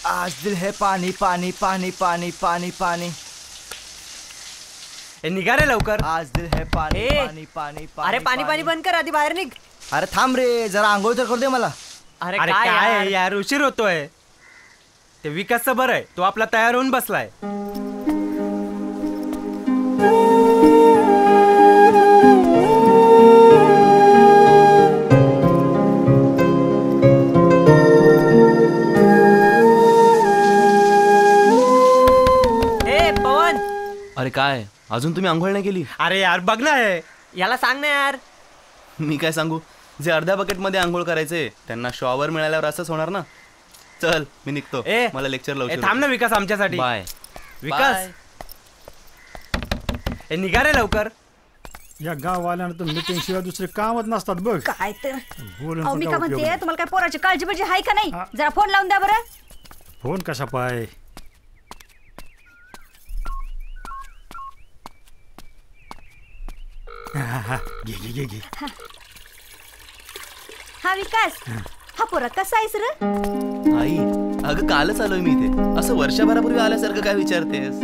आज दिल है पानी पानी पानी पानी पानी पानी. निघा रे लवकर. आज दिल है पानी पाणी पाणी पाणी. अरे पाणी पाणी बंद कर, आधी बाहेर निघ. अरे थांब रे, जरा आंघोळ तर करू दे मला. अरे काय यार, उशीर होतोय. ते विकासचं बरं आहे, तो आपला तयार होऊन बसलाय. अरे काय, अजून तुम्ही आंघोळ नाही केली? अरे यार बघ ना, याला सांग ना यार. मी काय सांगू, जे अर्ध्या बकेटमध्ये आंघोळ करायचे त्यांना शॉवर मिळाल्यावर असंच होणार ना. चल मी निघतो, मला लेक्चर लावू. थांब ना विकास आमच्यासाठी. बाय विकास. निघा रे लवकर. या गाववाल्यानं तर मीटिंग शिवाय दुसरे कामच नसतात बघ. काय तर मी काय म्हणते, तुम्हाला काय पोराची काळजी बिळजी आहे का नाही? जरा फोन लावून द्या बरं. फोन कसा पाय? घे घे घे. हा विकास, हा पोरा कसा आहेस रे? आई, अगं कालच आलोय मी इथे. असं वर्षभरापूर्वी आल्यासारखं काय विचारतेस?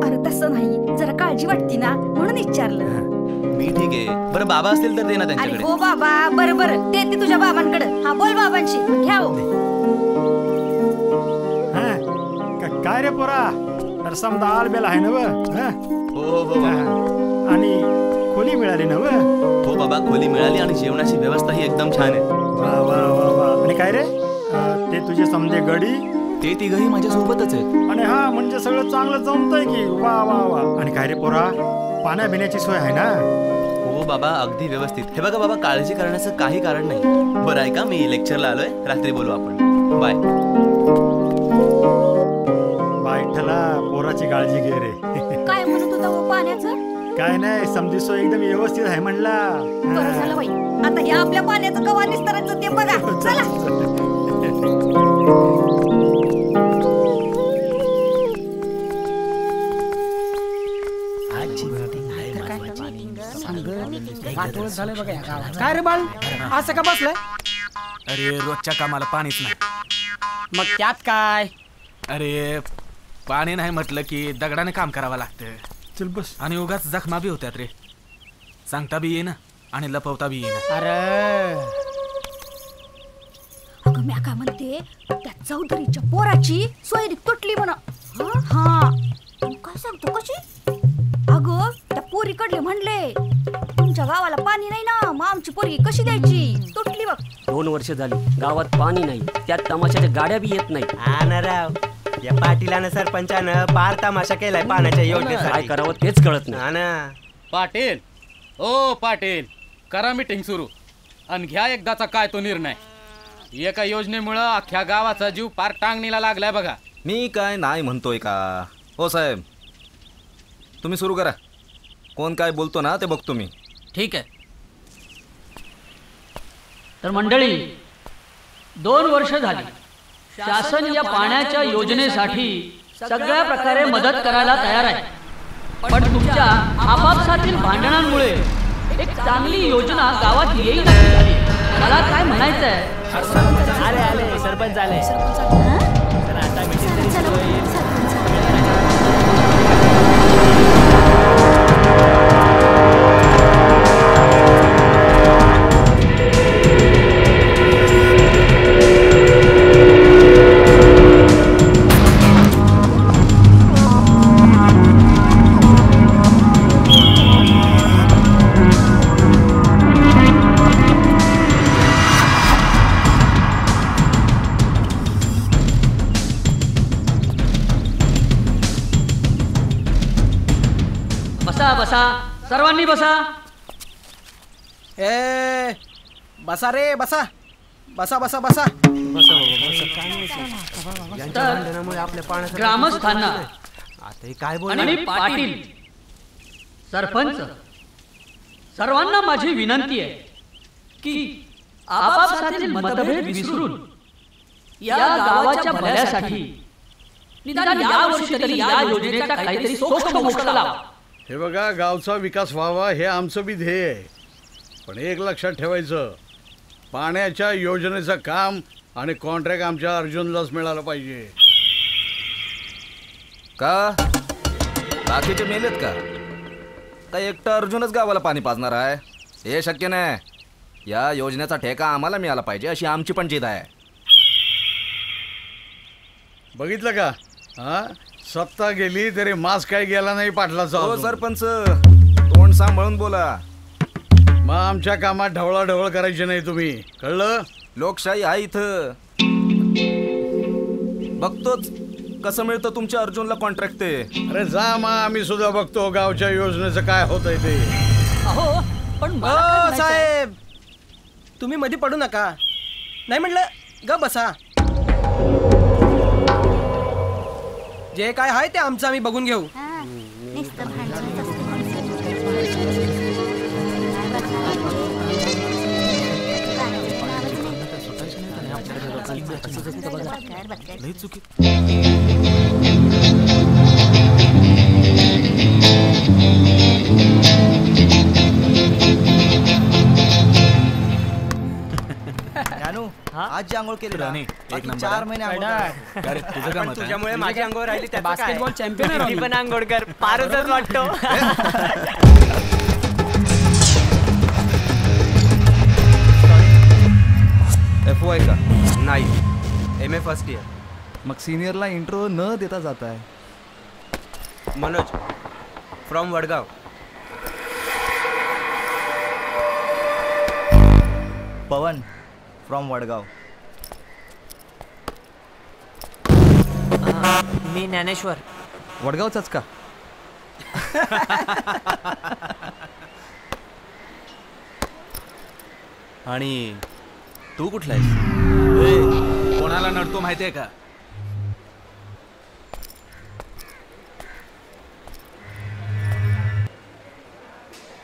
अरे तसं नाही, जरा काळजी वाटती ना म्हणून विचारलं. मी ठीक आहे. बरं बाबा असतील तर दे ना त्यांच्याकडे. हो बाबा, बरं बरं देते तुझ्या बाबांकडे. हा बोल बाबांशी, घ्या. काय रे पोरा, तर समजा आलबेला आहे ना? हो हो. आणि खोली मिळाली ना? हो बाबा, खोली मिळाली आणि जेवणाची व्यवस्था ही एकदम छान आहे. वा वा वा वा. आणि काय रे, ते तुझे समजे गडी? ते तिघही माझ्या सोबतच आहेत. आणि हा म्हणजे सगळं चांगलं जमतंय की? वा वा वा. आणि काय रे पोरा, पाण्या बिण्याची सोय आहे ना? हो बाबा, अगदी व्यवस्थित. हे बघा बाबा, काळजी करण्याचं काही कारण नाही. बरं ऐका, मी लेक्चरला आलोय, रात्री बोलू आपण. बाय. बाय ठला, पोराची काळजी घे रे. काय म्हणत होता हो पाण्याचं? काय नाही, समजी सोय एकदम व्यवस्थित आहे म्हणला. बरं झालं बाई. आता हे आपल्या पाण्याचं कवा निस्तरायचं ते बघा. चला. काय रे बाळ, असं का बसलाय? अरे रोजच्या कामाला पाणीच नाही. मग त्यात काय? अरे पाणी नाही म्हटलं की दगडाने काम करावं लागतं. चल बस. आणि उगाच जखमा बी होत्यात रे. सांगता बी येईना आणि लपवता बी येईना. अरे अगं मी काय म्हणते, त्या चौधरीच्या पोराची सोयरी तुटली म्हणा. हा काय सांगतो कशी? अगं त्या पोरीकडले म्हणले, तुमच्या गावाला पाणी नाही ना, मग आमची पोरगी कशी द्यायची? तुटली बघ. 2 वर्ष झाली गावात पाणी नाही, त्यात तमाशाच्या गाड्या बी येत नाही. हा ना राव, या पाटीलानं सरपंचानं पार तमाशा केलाय पाण्याच्या योजनेसाठी. काय करावं तेच कळत नाही. हा ना. पाटील, ओ पाटील, करा मीटिंग सुरू आणि घ्या एकदाचा काय तो निर्णय. एका योजनेमुळं अख्ख्या गावाचा जीव पार टांगणीला लागलाय बघा. मी काय नाही म्हणतोय का हो साहेब, तुम्ही सुरू करा. कोण काय बोलतो ना ते बघतो मी. ठीक आहे. तर मंडळी, 2 वर्ष झाली शासन या पाण्याच्या योजनेसाठी सगळ्या प्रकारे मदत करायला तयार आहे. पण तुमच्या आपापसातील भांडणांमुळे एक चांगली योजना गावात येईल अशी झाली. मला काय म्हणायचं आहे? आले सरपंच आले. आता बसा, सर्वांनी बसा. ए बसा रे, बसा बसा बसा बसा. ग्रामस्थांना आता काय बोल आणि पाटील, सरपंच सर्वांना माझी विनंती आहे की आपापसातील मतभेद विसरून या गावाच्या भल्यासाठी निदान या वर्षी तरी या योजनेचा काहीतरी सोक्ष मोक्ष लावा. हे बघा, गावचा विकास व्हावा हे आमचं बी ध्येय आहे. पण एक लक्षात ठेवायचं, पाण्याच्या योजनेचं काम आणि कॉन्ट्रॅक्ट आमच्या अर्जुनलाच मिळालं पाहिजे. का बाकीचे मेलेत का? काय एकटा अर्जुनच गावाला पाणी पाजणार आहे? हे शक्य नाही. या योजनेचा ठेका आम्हाला मिळाला पाहिजे अशी आमची पण जिद आहे. बघितलं का? हा, सत्ता गेली तरी मास काय गेला नाही पाटलाचा. हो सरपंच, तोंड सांभाळून बोला. मग आमच्या कामात ढवळाढवळ करायची नाही तुम्ही, कळलं? लोकशाही आहे इथं. बघतोच कसं मिळतं तुमच्या अर्जुनला कॉन्ट्रॅक्ट ते. अरे जा मग, आम्ही सुद्धा बघतो गावच्या योजनेचं काय होतंय ते. अहो पण मला काय म्हणायचंय? साहेब तुम्ही मध्ये पडू नका. नाही म्हटलं ग बसा. जे काय आहे ते आमचं आम्ही बघून घेऊ. आज जी आंघोळ केली राणी, एक नंबर 4 महिने आंघोळ अरे तुझं काय मत आहे? तुझ्यामुळे माझी अंगावर राहिली त्याचं काय? बास्केटबॉल चॅम्पियन आहे मी पण अंघोळ कर, फारच वाटतो. FY का? नाही, MA फर्स्ट इयर. मग सिनियरला इंट्रो न देता जात आहे. मनोज फ्रॉम वडगाव. पवन फ्रॉम वडगाव. मी ज्ञानेश्वर. वडगावचाच का? आणि तू कुठला आहेस? कोणाला नडतो माहितीये का?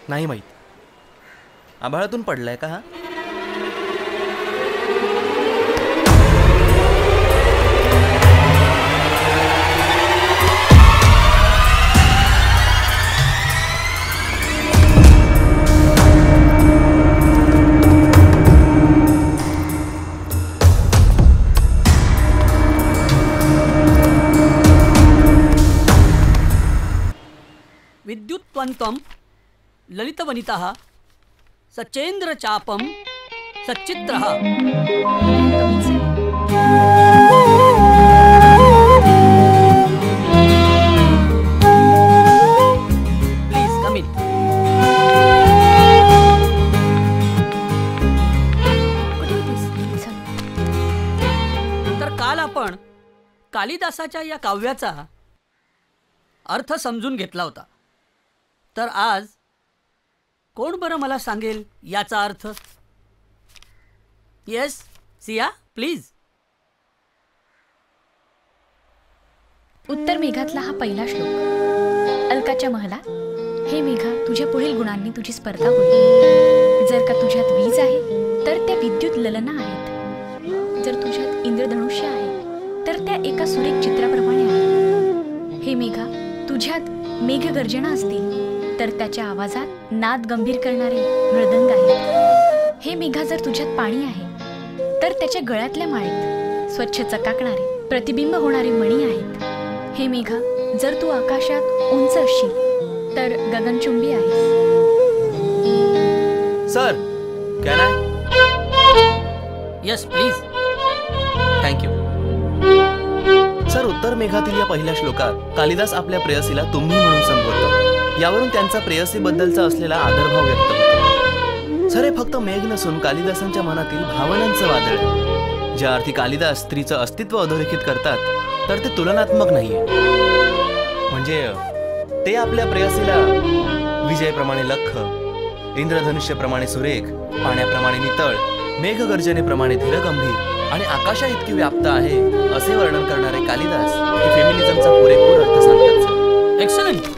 नाही माहित. आभाळातून पडलाय का हा? विद्युत्वन्तं ललितवनितः सचेन्द्र चापम सच्चित्रः. Please come in. तर काल आपण कालिदासाच्या या काव्याचा अर्थ समजून घेतला होता. तर आज कोण बरं मला सांगेल याचा अर्थ? Yes Siya please. उत्तर मेघातला हा पहिला श्लोक. अलकाच्या महलात. हे मेघा, तुझ्या पुढील गुणांनी तुझी स्पर्धा होईल. जर का तुझ्यात वीज आहे तर त्या विद्युत ललना आहेत. जर तुझ्यात इंद्रधनुष्य आहे तर त्या एका सुरेख चित्राप्रमाणे आहे. हे मेघा, तुझ्यात मेघगर्जना असतील तर त्याच्या आवाजात नाद गंभीर करणारे मृदंग आहेत. हे मेघा, जर तुझ्यात पाणी आहे तर त्याच्या गळ्यातल्या माळीत स्वच्छ चकाकणारे प्रतिबिंब होणारे मणी आहेत. हे मेघा, जर तू आकाशात उंच असशील तर गगनचुंबी आहेस. Sir can I? Yes please. Thank you. Sir, उत्तर मेघातील या पहिल्या श्लोकात कालिदास आपल्या प्रेयसीला तुम्ही म्हणून संबोधतात. यावरून त्यांचा प्रेयसीबद्दलचा असलेला आदरभाव व्यक्त होतो. सर, हे फक्त मेघ नसून कालिदासांच्या मनातील भावनांचं वादळ आहे. ज्या अर्थी कालिदास स्त्रीचं अस्तित्व अधोरेखित करतात तर ते तुलनात्मक नाहीये. म्हणजे ते आपल्या प्रेयसीला विजयप्रमाणे लख्ख, इंद्रधनुष्यप्रमाणे सुरेख, पाण्याप्रमाणे नितळ, मेघगर्जनेप्रमाणे धीरगंभीर आणि आकाशा इतकी व्याप्त आहे असे वर्णन करणारे कालिदास हे फेमिनिझमचा पुरेपूर अर्थ सांगतात. एक्सलंट.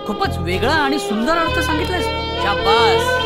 खूपच वेगळा आणि सुंदर अर्थ सांगितलास. शाबास.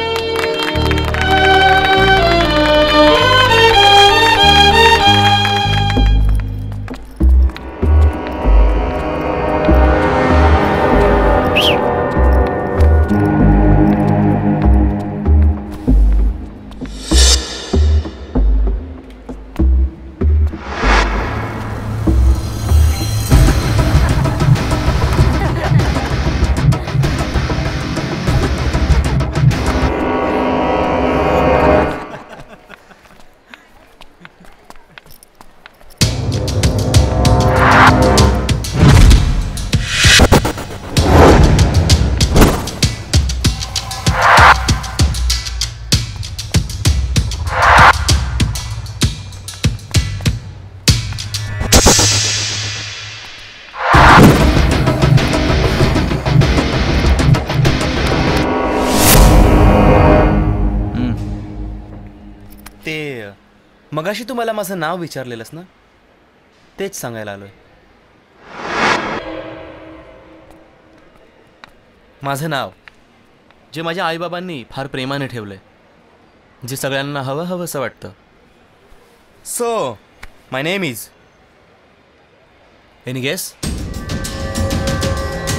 मगाशी तू मला माझं नाव विचारलेलंस ना, तेच सांगायला आलोय. माझं नाव जे माझ्या आईबाबांनी फार प्रेमाने ठेवलंय, जे सगळ्यांना हवं हवंसं वाटतं. So my name is any guess?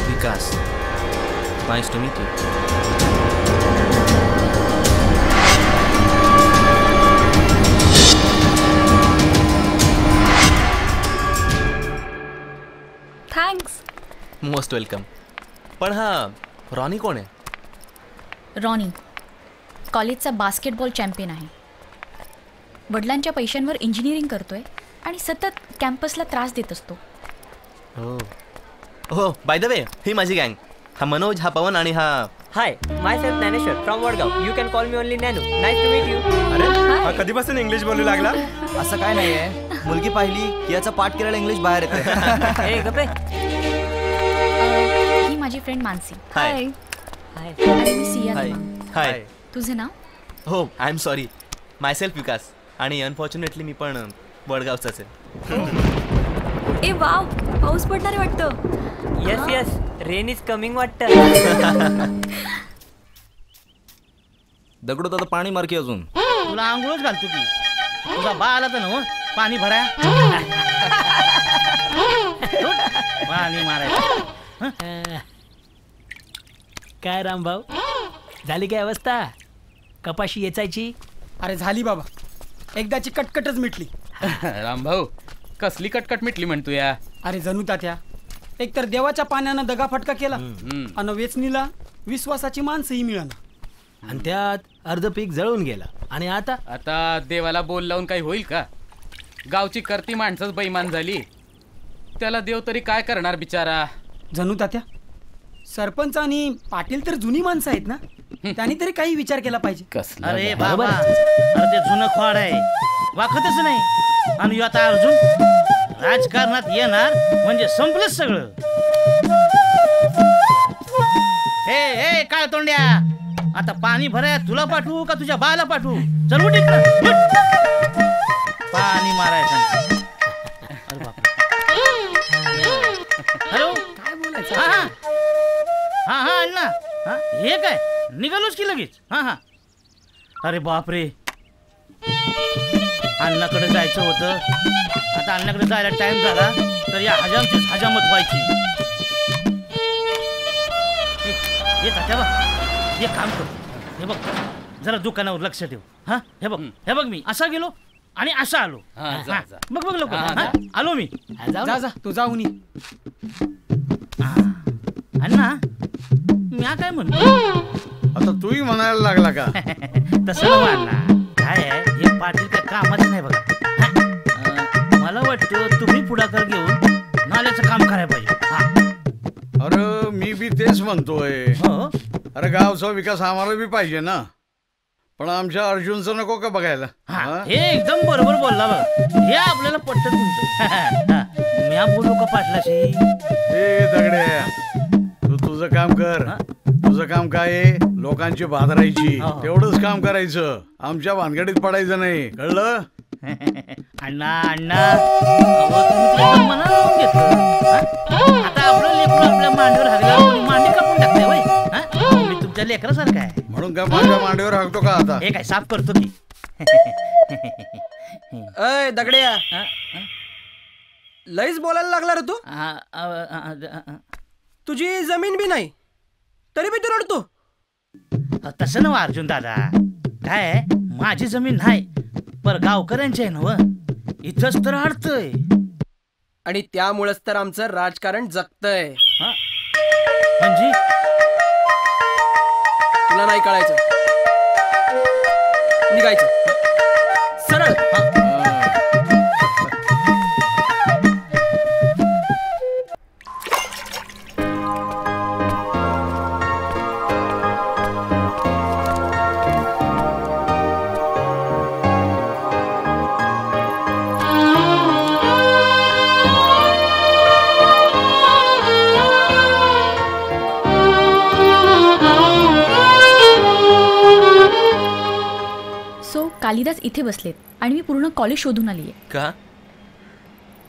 Vikas. Nice to meet you. Thanks. Most welcome. पण हा रॉनी कोण आहे? रॉनी कॉलेजचा बास्केटबॉल चॅम्पियन आहे. वडिलांच्या पैशांवर इंजिनिअरिंग करतोय आणि सतत कॅम्पसला त्रास देत असतो. हो बाय द वे, ही माझी गँग. हा मनोज, हा पवन आणि हा hi, myself Dnyaneshwar from Vadgaon. You can call me only Nanu. Nice to meet you. अरे हा कधीपासून इंग्लिश बोलू लागला? असं काय नाहीये, मुलगी पाहिली की याचा पाठ केलेला इंग्लिश बाहेर येते. ए गप्पे. ही माझी फ्रेंड मानसी. हाय. हाय. आणि मी सिया. हाय. हाय. तुझे नाव? हो I am sorry, myself Vikas. आणि अनफॉर्च्युनेटली मी पण वडगावचाच आहे. ए वाव, पाऊस पडणार आहे वाटतं. Yes yes, rain is coming वाटतं. दगडू दादा पाणी मार की अजून. तुला आंघोळच घालतो की. तुझा बा आला तर ना पाणी भरा. पाणी मारायचं. काय रामभाऊ, झाली काय अवस्था? कपाशी येचायची? अरे झाली बाबा, एकदाची कटकटच मिटली. रामभाऊ, कसली कटकट मिटली म्हणतो या? अरे जणू तात्या, एकतर देवाच्या पाण्यानं दगाफटका केला आणि वेचणीला विश्वासाची माणसंही मिळाना. आणि त्यात अर्ध पीक जळून गेला. आणि आता देवाला बोल लावून काही होईल का? गावची करती माणसंच बेईमान झाली, त्याला देव तरी काय करणार बिचारा. जणू तात्या, सरपंच आणि पाटील तर जुनी माणसं आहेत ना, त्यांनी तरी काही विचार केला पाहिजे. अरे बाबा, अरे ते जुनं खोड आहे, वाखतच नाही. आणि आता अर्जुन राजकारणात येणार म्हणजे संपलंच सगळं. हे हे काय तोंड्या, आता पाणी भराय तुला पाठवू का तुझ्या बाला पाठवू? चल उठ इकडं. पाणी मारायचं. अरे बाप. हॅलो, काय बोलायचं? हा हा हा हा अण्णा, हा हे काय निघालोच की लगेच. हा हा. अरे बापरे, अण्णाकडे जायचं होतं. आता अण्णाकडे जायला टाइम झाला तर या हजामचीच हजामत व्हायची. हे तात्या बघ, एक काम कर, हे बघ जरा दुकानावर लक्ष ठेव. हा हे बघ मी असा गेलो आणि असा आलो. बघ बघ लोक, आलो मी. जा जा, तू जाऊन ये. अण्णा, मी काय म्हणतो? आता तूही म्हणायला लागला का? तसं नव्ह अण्णा, काय आहे हे पाटील काय कामाचं नाही बघा. मला वाटतं तुम्ही पुढाकार घेऊन नाल्याचं काम करायला पाहिजे. अरे मी बी तेच म्हणतोय. अरे गावचा विकास आम्हाला बी पाहिजे ना, पण आमच्या अर्जुनचं नको का बघायला? हे एकदम बरोबर बोलला बघा, हे आपल्याला पटत तुमचं. मी बोलू का पाटलाशी? हे दगड्या, तू तुझं काम कर. तुझं काम काय आहे? लोकांची भादरायची, तेवढंच काम करायचं. आमच्या भानगडीत पडायचं नाही, कळलं? अण्णा अण्णा, तुम्ही मनाला लावून घेतलं. आता आपलं लेकरू आपल्या मांडीवर हागल्यावर मांडी कापून टाकते होय. मी तुमच्या लेकरासारखं आहे म्हणून काय माझ्या मांडीवर हाकतो का आता? हे काय साफ करतो की. अय दगड्या, लईच बोलायला लागला रे तू. तुझी जमीन बी नाही तरी बी तू रडतो. तसं नव्ह अर्जुन दादा, काय माझी जमीन नाही पर गावकऱ्यांची आहे नव्ह, इथंच तर अडतंय. आणि त्यामुळेच तर आमचं राजकारण जगतंय. म्हणजे तुला नाही कळायचं, निघायचं सरळ. कालिदास इथे बसलेत आणि मी पूर्ण कॉलेज शोधून आली आहे. का?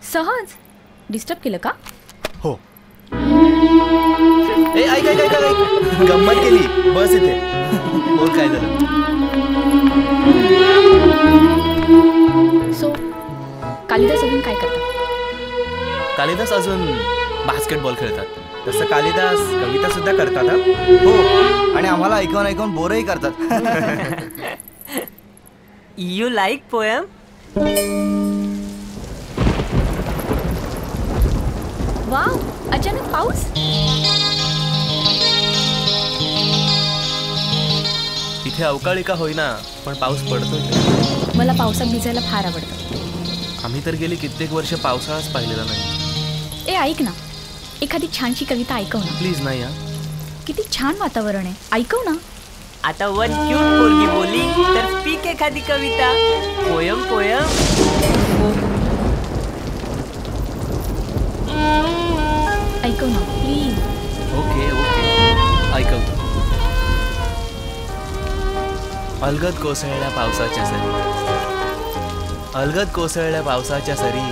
सहज. डिस्टर्ब केलं का? हो. ए ऐक ऐक ऐक ऐक, गंमत केली. बस इथे. बोल काय झालं? सो कालिदास अजून काय करतात? कालिदास अजून बास्केटबॉल खेळतात. तसं कालिदास कविता सुद्धा करतात. हो, आणि आम्हाला ऐकून ऐकून बोरही करतात. You like poem? वाव, अचानक पाऊस. इथे अवकाळी का होईना पण पाऊस पडतोय. मला पावसात भिजायला फार आवडतं. आम्ही तर गेली कित्येक वर्ष पावसाळाच पाहिलेला नाही. ए ऐक ना, एखादी छानशी कविता ऐकव ना प्लीज. नाही हा, किती छान वातावरण आहे, ऐकव ना. आता वन क्यूट पोरगी बोली तर स्पीक एखादी कविता. Poem poem. ऐकव ना प्लीज. ओके ओके, ऐकवतो. अलगद कोसळल्या पावसाच्या सरी, अलगद कोसळल्या पावसाच्या सरी,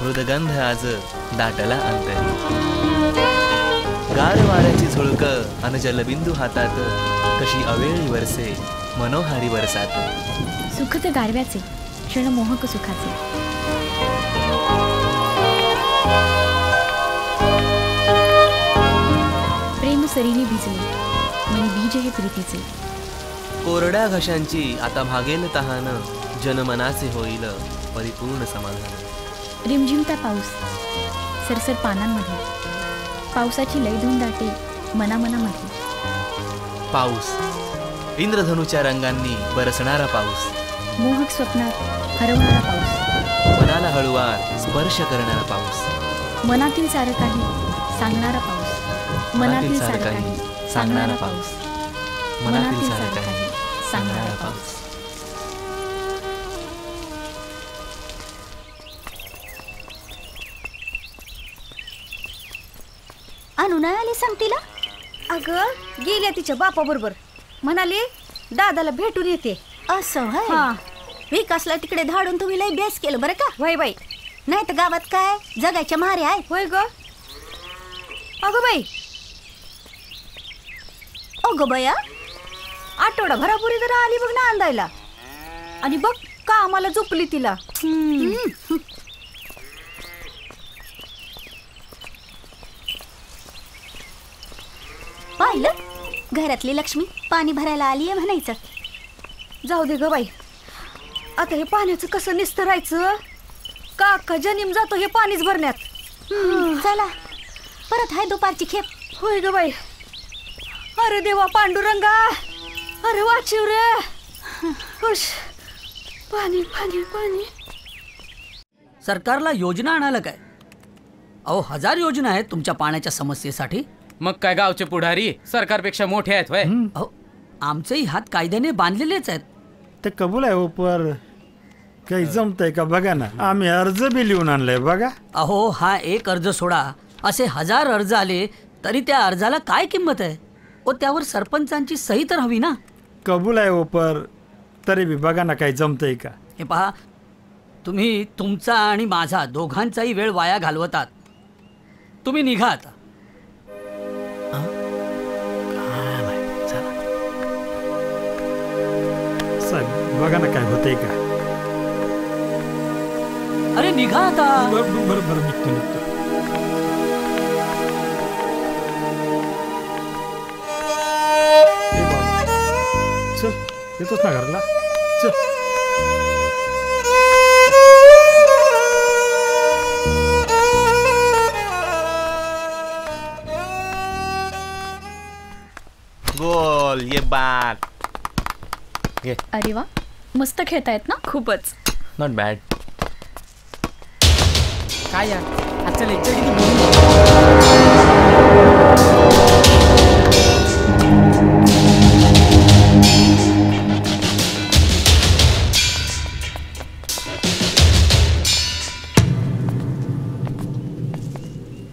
हृदगंध आज दाटला अंतरी. गार वाऱ्याची झुळक अन जलबिंदू हातात, कशी अवेळी वरसे मनोहारी वरसात. सुखद गारव्याचे क्षण मोहक सुखाचे. प्रेम सरीने भिजले मनी बीज हे प्रीतीचे. कोरड्या घशांची आता भागेल तहान, जनमनाचे होईल परिपूर्ण समाधान. रिमझिमता पाऊस सरसर पानांमध्ये, पावसाची लयधून दाटे मनामनामध्ये. पाऊस इंद्रधनुच्या रंगांनी बरसणारा पाऊस, मोहक स्वप्नात हरवणारा पाऊस. मनाला हळुवार स्पर्श करणारा पाऊस, मनातील सारं काही सांगणारा पाऊस. मनातील सारं काही सांगणारा पाऊस. मनातील सारं काही सांगणारा पाऊस. आणू नाही आली सांग तिला. अगं गेल्या तिच्या बापा बरोबर, म्हणाली दादाला भेटून येते. असं हा, विकासला तिकडे धाडून तुम्ही लय बेस केलं बरं का. वय बाई, नाही तर गावात काय जगायच्या मारे आहे. होय ग. अगं बाई, अगं बया, आठवडा भरापुरी जर आली बघ ना अंदायला, आणि बघ का आम्हाला झोपली तिला. पाहिलं, घरातली लक्ष्मी पाणी भरायला आली आहे म्हणायचं. जाऊ दे ग बाई, आता हे पाण्याचं कसं निस्तरायचं. का अख्खा जनीम जातो हे पाणीच भरण्यात. चला परत हाय दुपारची खेप. होय ग बाई. अरे देवा पांडुरंगा, अरे वाचीव रे. खुश, पाणी पाणी पाणी. सरकारला योजना आणायला काय? अहो 1000 योजना आहेत तुमच्या पाण्याच्या समस्येसाठी. मग काय गावचे पुढारी सरकारपेक्षा मोठे आहेत होय? अहो आमचेही हात कायद्याने बांधलेलेच आहेत. ते कबूल आहे. पर काही जमतंय का बघा ना. आम्ही अर्ज बी लिहून आणलाय बघा. अहो हा एक अर्ज सोडा, असे 1000 अर्ज आले तरी त्या अर्जाला काय किंमत आहे? ओ त्यावर सरपंचांची सही तर हवी ना. कबूल आहे पर तरी बी बघा ना काही जमतंय का. हे पहा, तुम्ही तुमचा आणि माझा दोघांचाही वेळ वाया घालवतात. तुम्ही निघा आता. साहेब बघा ना काय होतंय का. अरे निघा आता. बरं निघतो निघतो. चल येतोच ना घरला. चल. गोल ये बात. अरे वा, मस्त खेळतायत ना. खूपच. Not bad. काय यार, आजचं लेक्चर किती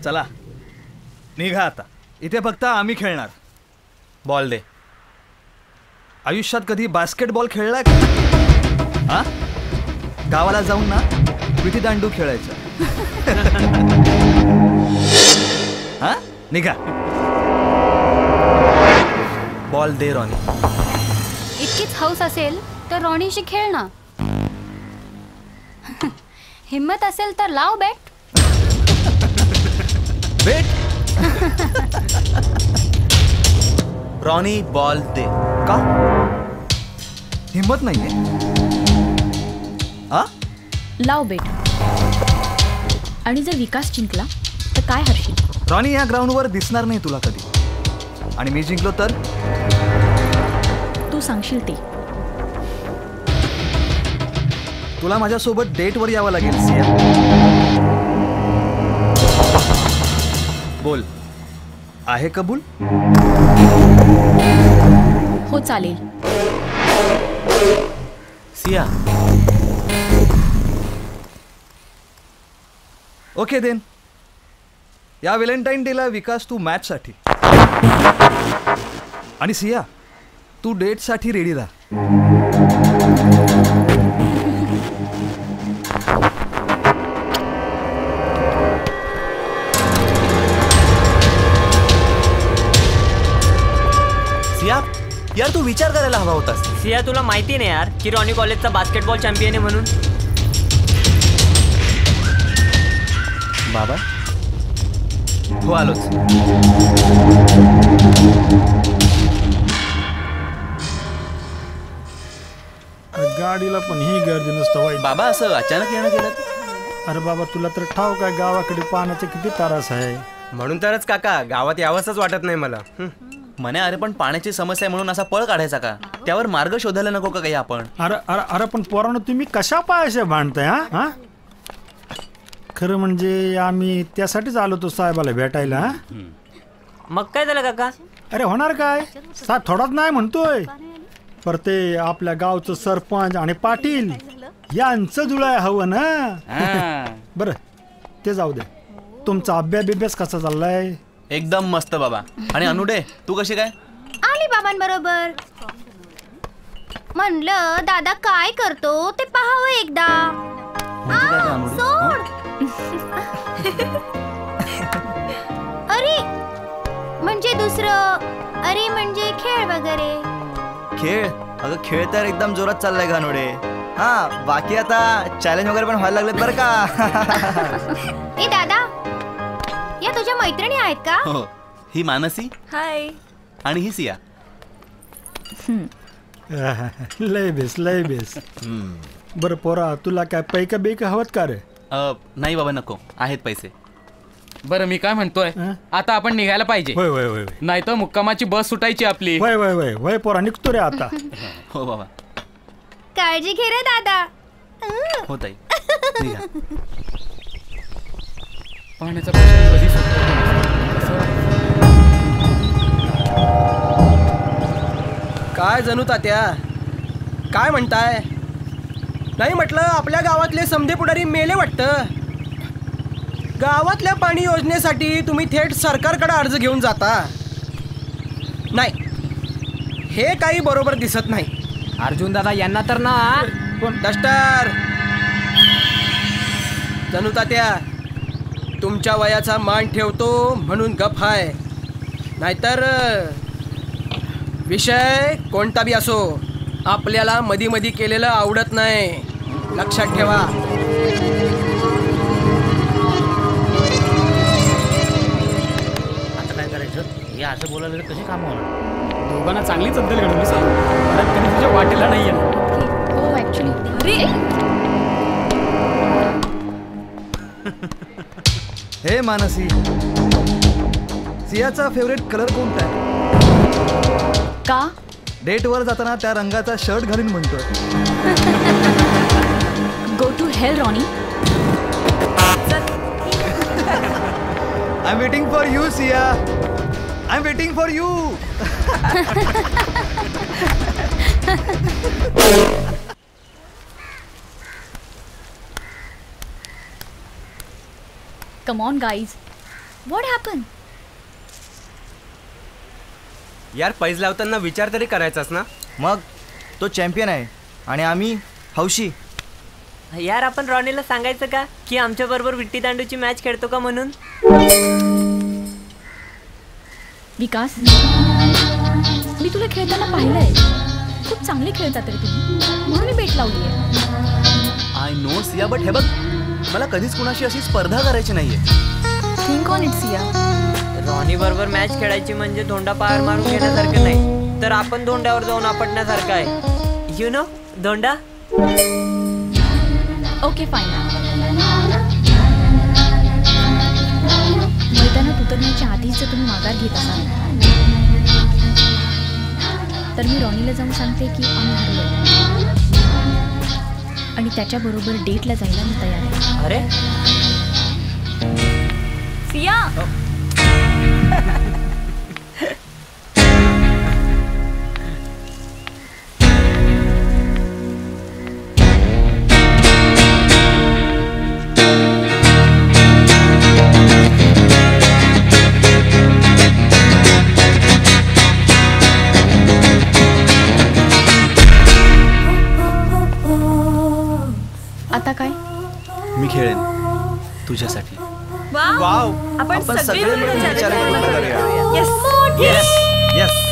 चला निघा आता. इथे फक्त आम्ही खेळणार. बॉल दे. आयुष्यात कधी बास्केटबॉल खेळलाय का? हा? गावाला जाऊन ना विटी दांडू खेळायचं. हा निघा. बॉल दे रॉनी. इतकीच हौस असेल तर रॉनीशी खेळ ना. हिम्मत असेल तर लाव बॅट. बेट. रॉनी बॉल दे. का हिम्मत नाहीये? आ लाव बेट. आणि जर विकास जिंकला तर काय हरशील? रॉनी या ग्राउंडवर दिसणार नाही तुला कधी. आणि मी जिंकलो तर तू सांगशील ते. तुला माझ्यासोबत डेटवर यावं लागेल सिया. बोल आहे कबूल? हो चालेल. सिया. Okay then. या व्हॅलेंटाईन डेला विकास तू मॅचसाठी आणि सिया तू डेटसाठी रेडी राहा. सिया यार तू विचार करायला हवा होतास. सिया तुला माहिती नाही यार की रॉनी कॉलेजचा बास्केटबॉल चॅम्पियन आहे म्हणून. बाबा हो आलोच. गाडीला पण ही गर्दी नसतं वाईट. बाबा असं अचानक येणं गेलं? अरे बाबा तुला तर ठाऊक आहे गावाकडे पाण्याचा किती त्रास आहे. म्हणून तरच काका गावात यावंसच वाटत नाही मला. म्हणे अरे पण पाण्याची समस्या आहे म्हणून असा पळ काढायचा का? त्यावर मार्ग शोधायला नको का काही आपण? अरे अरे अरे पण पोरांनो तुम्ही कशा पायाशा भांडताय? हा खरं म्हणजे आम्ही त्यासाठीच आलो तो साहेबाला भेटायला. मग काय झालं काका? अरे होणार काय साहेब थोडाच नाही म्हणतोय. पर ते आपल्या गावचं सरपंच आणि पाटील यांचं जुळाय हवं ना. बरं ते जाऊ दे. तुमचा अभ्यास कसा चाललाय? एकदम मस्त बाबा. आणि अनुडे तू कशी काय? आली बाबांबरोबर. म्हणलं दादा काय करतो ते पाहावं एकदा. सोड. अरे म्हणजे दुसरं. अरे म्हणजे खेळ वगैरे. खेळ? अगं खेळ तर एकदम जोरात चाललाय घानोडे. हा बाकी आता चॅलेंज वगैरे पण व्हायला लागलेत बरं का. ए दादा या तुझ्या मैत्रिणी आहेत का? हो ही मानसी. हाय. आणि ही सिया. लय बेस. बरं पोरा तुला काय पैका बेका हवत का रे? नाही बाबा नको आहेत पैसे. बरं मी काय म्हणतोय आता आपण निघायला पाहिजे. नाही तर मुक्कामाची बस सुटायची आपली. वय पोरा निघतो रे आता. हो बाबा. काळजी घे रे दादा. हो ताई. पाण्याचा प्रश्न कधी सुटतो? काय जणू तात्या काय म्हणताय? नाही म्हटलं आपल्या गावातले समधे पुढारी मेले वाटतं. गावातल्या पाणी योजनेसाठी तुम्ही थेट सरकारकडे अर्ज घेऊन जाता. नाही हे काही बरोबर दिसत नाही. अर्जुन दादा यांना तर ना डस्टर. जणू तात्या तुमच्या वयाचा मान ठेवतो म्हणून गप आहे. नाहीतर विषय कोणता बी असो आपल्याला मधी मधी केलेलं आवडत नाही. लक्षात ठेवा. आता काय करायचं? हे असं बोलायला कशी काम होणार? दोघांना चांगलीच अद्दल घडवली साहेब. कधी तुझ्या वाटेला नाही येणार. हो ऍक्च्युली. हे मानसी सियाचा फेवरेट कलर कोणता आहे? का? डेटवर जाताना त्या रंगाचा शर्ट घालून म्हणतोय. Go to hell Ronnie. I am waiting for you Siya. I am waiting for you. Come on guys. What happened? यार पैज लावताना विचार तरी करायचास ना. मग तो चॅम्पियन आहे आणि आम्ही हौशी. यार आपण रॉनीला सांगायचं का की आमच्या बरोबर विट्टी दांडूची मॅच खेळतो का म्हणून. विकास, मी तुला खेळताना पाहिलंय. खूप चांगले खेळतात रे तुम्ही, म्हणून मी बेट लावली आहे. आय नो सिया, बट हे बघ, मला कधीच कुणाशी अशी स्पर्धा करायची नाहीये. Think on it Siya. Ronnie बरोबर मॅच खेळायची म्हणजे धोंडा पार मारून घेण्यासारखं नाही, तर आपण धोंड्यावर जाऊन आपटण्यासारखं आहे. यु नो धोंडा. Okay fine. मैदानात उतरण्याच्या आधीच जर तुम्ही माघार घेत असाल तर मी रॉनीला जाऊन सांगते की आम्ही हरलो आणि त्याच्याबरोबर डेटला जायला मी तयार आहे. अरे सिया, आता काय? मी खेळेन तुझ्यासाठी. वाव, आपण सगळे मिळून चॅलेंज करूया. Yes yes yes.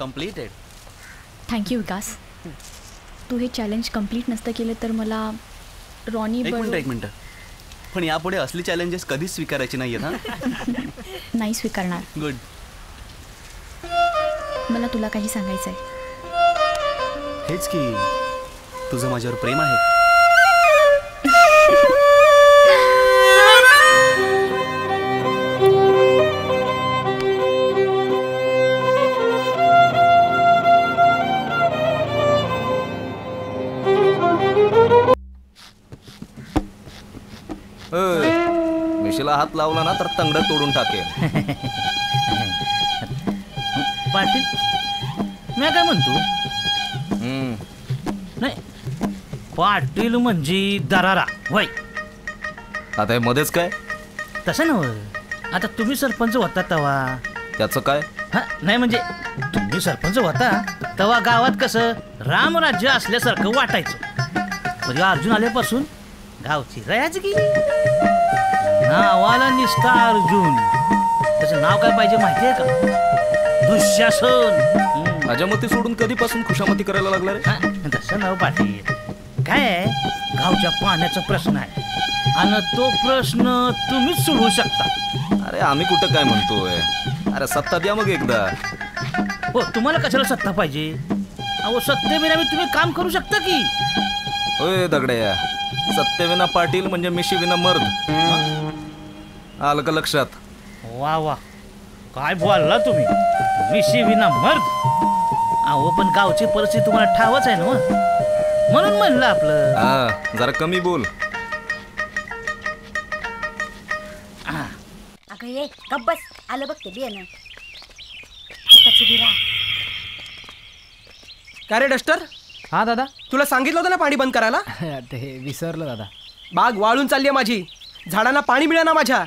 Completed. Thank you Vikas. तू हे चॅलेंज कम्प्लीट नसतं केलं तर मला रॉनी एक मिनिट. पण यापुढे असली चॅलेंजेस कधीच स्वीकारायची नाहीये ना. नाही स्वीकारणार. गुड. मला तुला काही सांगायचं आहे. हेच की तुझं माझ्यावर प्रेम आहे. मिशीला हात लावला ना तर तंगड तोडून टाकेल. पाटील मी काय म्हणतो. नाही पाटील म्हणजे दरारा वय. आता हे मध्येच काय तसं नव्ह. आता तुम्ही सरपंच होता तवा. त्याचं काय. हा नाही म्हणजे तुम्ही सरपंच होता तवा गावात कसं रामराज्य असल्यासारखं वाटायचं. म्हणजे अर्जुन आल्यापासून गावची रयाच गेली. नावाला निसता अर्जुन. त्याचं नाव काय पाहिजे माहिती आहे का. दुःशासन. अजामती सोडून कधीपासून खुशामती करायला लागला रे. तसं नाव पाटील. काय आहे गावच्या पाण्याचा प्रश्न आहे आणि तो प्रश्न तुम्हीच सोडवू शकता. अरे आम्ही कुठं काय म्हणतोय. अरे सत्ता द्या मग एकदा. हो तुम्हाला कशाला सत्ता पाहिजे. अहो सत्तेविना तुम्ही काम करू शकता की. होय दगड्या. सत्तेविना पाटील म्हणजे मिशीविना मर्द. आलं का लक्षात. वा वा काय बोलला तुम्ही. मिशीविना मर्द. अहो पण गावची परिस्थिती तुम्हाला ठावच आहे ना म्हणून म्हणलं आपलं. हा जरा कमी बोल. अगं ये गब्बस आलं बघते बियाणं. काय रे डस्टर. हा दादा. तुला सांगितलं होतं ना पाणी बंद करायला. ते विसरलं दादा. बाग वाळून चालली आहे माझी. झाडांना पाणी मिळेना माझ्या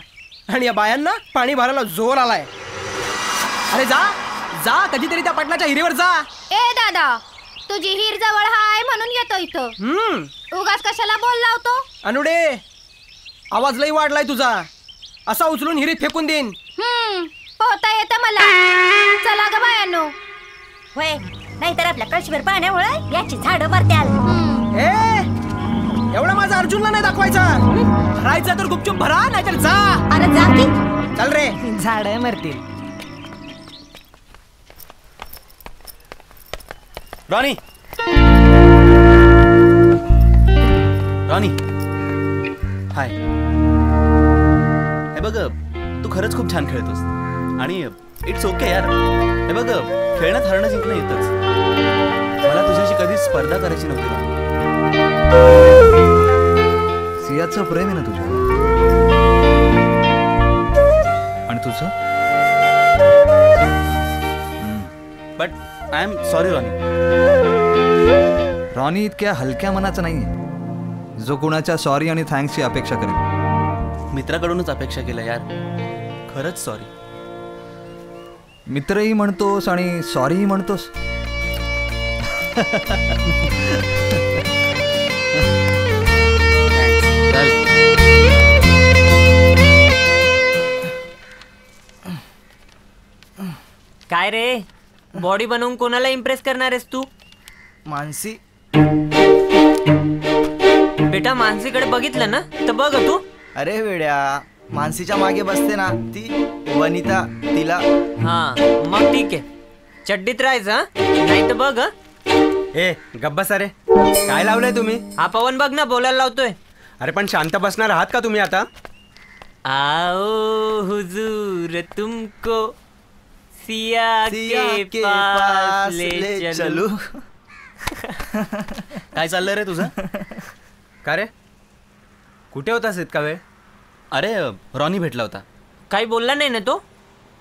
आणि या बायांना पाणी भरायला जोर आलाय. अरे जा जा कधीतरी त्या पाटलाच्या हिरीवर जा. ए दादा तुझी हिर जवळ हाय म्हणून येतो इथं. उगाच कशाला बोल लावतो. अनुडे आवाज लई वाढलाय तुझा. असा उचलून हिरीत फेकून देईन. पोहता येतं मला. चला ग बायानो. होय नाहीतर आपल्या कळशीभर पाण्यामुळे याची झाडं मरत्याल. एवढा माझा अर्जुनला नाही दाखवायचा. भरायचं तर गुपचूप भरा नाहीतर जा. अरे जा की. चल रे. झाड मरतील. रॉनी. रॉनी हाय. हे बघ तू खरंच खूप छान खेळतोस आणि इट्स ओके यार. हे बघ खेळण्यात हरणं जिंकणं येतच. मला तुझ्याशी कधीच स्पर्धा करायची नव्हती रॉनी. सियाचं प्रेम आहे ना तुझ्या. आणि तुझं. But I am sorry Ronnie. Ronnie इतक्या हलक्या मनाचा नाहीये जो कुणाच्या सॉरी आणि थँक्सची अपेक्षा करेल. मित्राकडूनच अपेक्षा केल्या यार. खरंच सॉरी. मित्रही म्हणतोस आणि सॉरीही म्हणतोस. काय रे बॉडी बनवून कोणाला इम्प्रेस करणार आहेस तू. मानसी. बेटा मानसीकडे बघितलं ना तर बघ तू. अरे वेड्या मानसीच्या मागे बसते ना ती वनिता तिला. हा मग ठीक आहे. चड्डीत राहायचं नाही तर बघ. ए गब्बस. अरे काय लावलंय तुम्ही. हा पवन बघ ना बोलायला लावतोय. अरे पण शांत बसणार आहात का तुम्ही आता. आओ हुजूर तुमको सिया के पास ले चलू. काय चाललंय रे तुझं. का रे कुठे होतास इतका वेळ. अरे रॉनी भेटला होता. काही बोलला नाही ना तो.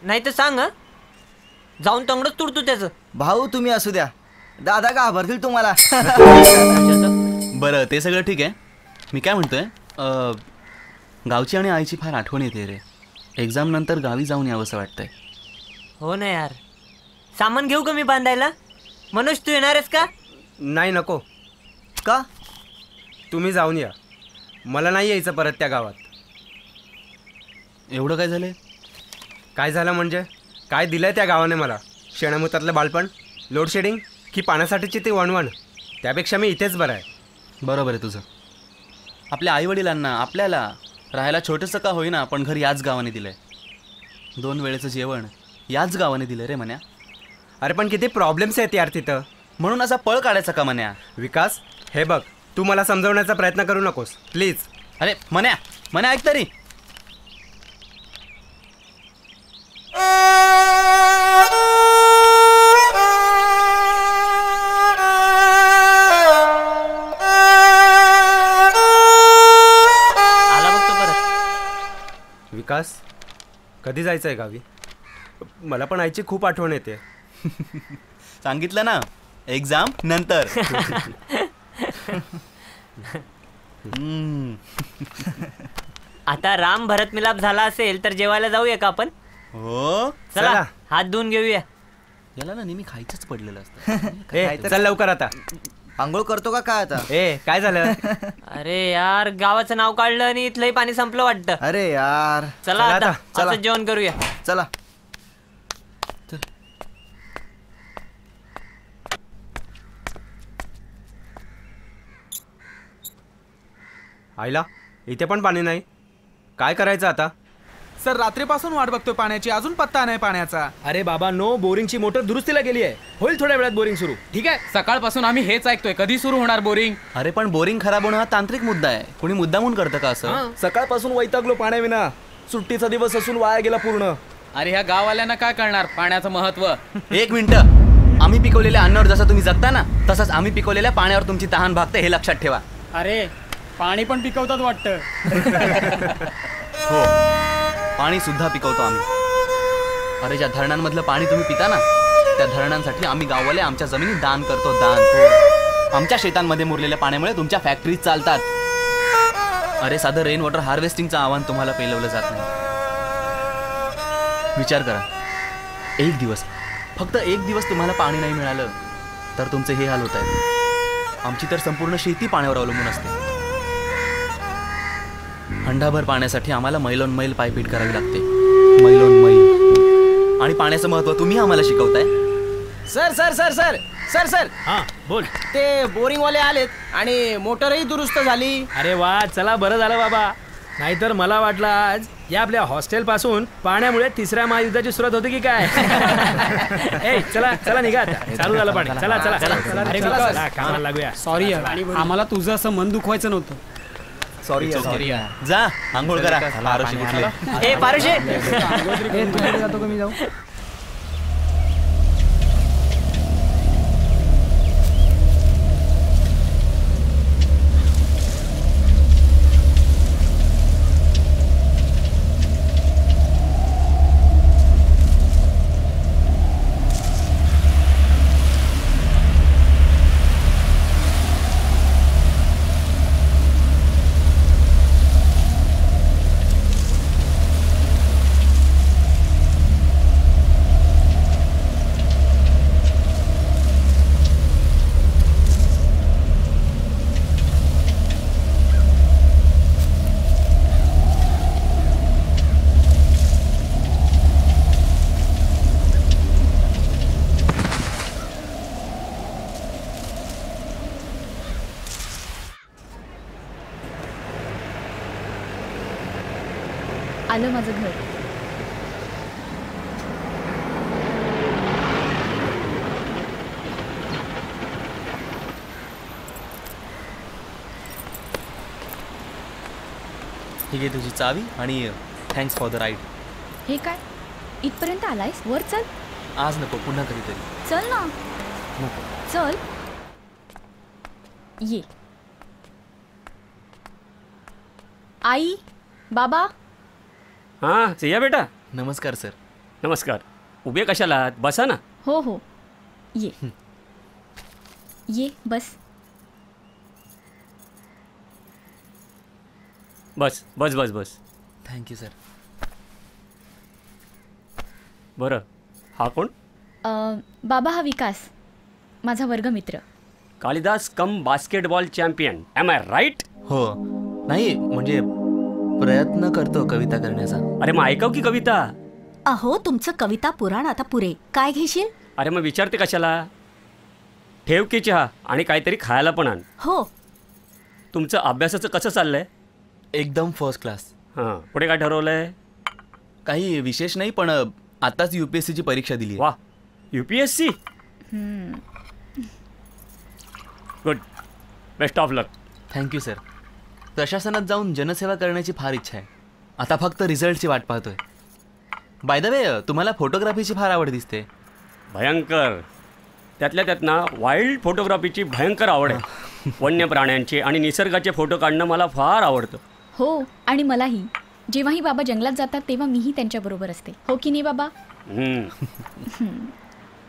नाही तर सांग जाऊन तंगडच तुडतो त्याचं. भाऊ तुम्ही असू द्या. दादा घाबरतील तुम्हाला. बरं ते सगळं ठीक आहे. मी काय म्हणतोय गावची आणि आईची फार आठवण येते रे. एक्झाम नंतर गावी जाऊन यावंसं वाटतंय. हो ना यार. सामान घेऊ का मी बांधायला. मनोज तू येणार आहेस का. नाही नको. का. तुम्ही जाऊन या. मला नाही यायचं परत त्या गावात. एवढं काय झालंय. काय झालं म्हणजे काय दिलंय त्या गावाने मला. शेणामुतातलं बालपण. लोडशेडिंग की पाण्यासाठीची ती वणवण, त्यापेक्षा मी इथेच बरं आहे. बरोबर आहे तुझं. आपल्या आईवडिलांना आपल्याला राहायला छोटंसं का होईना पण घर याच गावाने दिलंय. 2 वेळेचं जेवण याच गावाने दिलं रे मन्या. अरे पण किती प्रॉब्लेम्स आहेत यार तिथं, म्हणून असा पळ काढायचा का मन्या. विकास हे बघ, तू मला समजवण्याचा प्रयत्न करू नकोस प्लीज. अरे मन्या ऐक तरी. विकास कधी जायचं आहे गावी? मला पण आईची खूप आठवण येते. सांगितलं ना, एक्झाम नंतर. आता राम भरत मिलाप झाला असेल तर जेवायला जाऊया का आपण? हो चला हात धुवून घेऊया. याला ना नेहमी खायचंच पडलेलं असतं. ए चल लवकर आता. आंघोळ करतो का काय आता? ए काय झालं? अरे यार गावाचं नाव काढलं आणि इथलंही पाणी संपलं वाटतं. अरे यार चला आता असं जेवण करूया. चला. आईला इथे पण पाणी नाही, काय करायचं आता? सर रात्रीपासून वाट बघतोय पाण्याची, अजून पत्ता नाही पाण्याचा. अरे बाबा नो, बोरिंगची मोटर दुरुस्तीला गेली आहे, होईल थोड्या वेळात बोरिंग सुरू. ठीक आहे, सकाळपासून आम्ही हेच ऐकतोय, कधी सुरू होणार बोरिंग? अरे पण बोरिंग खराब होणं हा तांत्रिक मुद्दा आहे. कोणी मुद्दामून करतं का असं? सकाळपासून वैतागलो पाण्याविना, सुट्टीचा दिवस असून वाया गेला पूर्ण. अरे ह्या गाववाल्यांना काय कळणार पाण्याचं महत्व? 1 मिनिट. आम्ही पिकवलेल्या अन्नावर जसं तुम्ही जगता ना, तसंच आम्ही पिकवलेल्या पाण्यावर तुमची तहान भागते, हे लक्षात ठेवा. अरे पाणी पण पिकवतात वाटतं. हो, पाणी सुद्धा पिकवतो आम्ही. अरे ज्या धरणांमधलं पाणी तुम्ही पिता ना, त्या धरणांसाठी आम्ही गाववाले आमच्या जमिनी दान करतो, दान. आमच्या शेतांमध्ये मुरलेल्या पाण्यामुळे तुमच्या फॅक्टरीज चालतात. अरे साधं रेन वॉटर हार्वेस्टिंगचं आव्हान तुम्हाला पेलवलं जात नाही. विचार करा, 1 दिवस, फक्त 1 दिवस तुम्हाला पाणी नाही मिळालं तर तुमचे हे हाल होत आहेत. आमची तर संपूर्ण शेती पाण्यावर अवलंबून असते. हंडाभर पाण्यासाठी आम्हाला मैलोन मैल पायपीट करावी लागते, मैलोन मैल. आणि पाण्याचं महत्व तुम्ही आम्हाला शिकवताय. Sir sir sir sir sir sir हा बोल. ते बोरिंग वाले आलेत आणि मोटरही दुरुस्त झाली. अरे वा, चला बरं झालं बाबा, नाहीतर मला वाटलं आज या आपल्या हॉस्टेल पासून पाण्यामुळे 3ऱ्या महायुद्धाची सुरुवात होती की काय. ए चला चला निघा आता, चालू झालं पाणी. चला चला चला. अरे चला कामाला लागूया. सॉरी आम्हाला तुझं असं मन दुखवायचं नव्हतं. सॉरी जा आंघोळ करा. पारोशी कुठले? ए पारोशे, जातो का मी जाऊ? आलं माझं घर. ही घे तुझी चावी आणि थँक्स फॉर द राईड. हे काय, इथपर्यंत आलायस? वर चल. आज नको, पुन्हा कधीतरी. चल ना. चल ये. आई, बाबा. हां सिया बेटा. नमस्कार सर. नमस्कार. उभे कशाला, बसा ना. हो हो ये. ये बस. बस बस बस बस. Thank you sir. बरं, हा कोण? बाबा हा विकास, माझा वर्गमित्र. Kalidas cum basketball champion, am I right? हो. नाही म्हणजे प्रयत्न करतो कविता करण्याचा. अरे मग ऐकव की कविता. अहो तुमचं कविता पुराण आता पुरे. काय घेशील? अरे मग विचारते कशाला, ठेव की चहा आणि काहीतरी खायला पण आण. हो. तुमचं अभ्यासाचं कसं चाललंय? एकदम फर्स्ट क्लास. हां, पुढे काय ठरवलंय? काही विशेष नाही, पण आताच UPSCची परीक्षा दिली. वा, UPSC. Good, best of luck. Thank you sir. प्रशासनात जाऊन जनसेवा करण्याची फार इच्छा आहे. आता फक्त रिझल्टची वाट पाहतोय. बाय द वे, तुम्हाला फोटोग्राफीची फार आवड दिसते. भयंकर. त्यातल्या त्यात ना वाईल्ड फोटोग्राफीची भयंकर आवड आहे. वन्य प्राण्यांचे आणि निसर्गाचे फोटो काढणं मला फार आवडतं. हो, आणि मलाही. जेव्हाही बाबा जंगलात जातात तेव्हा मीही त्यांच्याबरोबर असते. हो की नाही बाबा?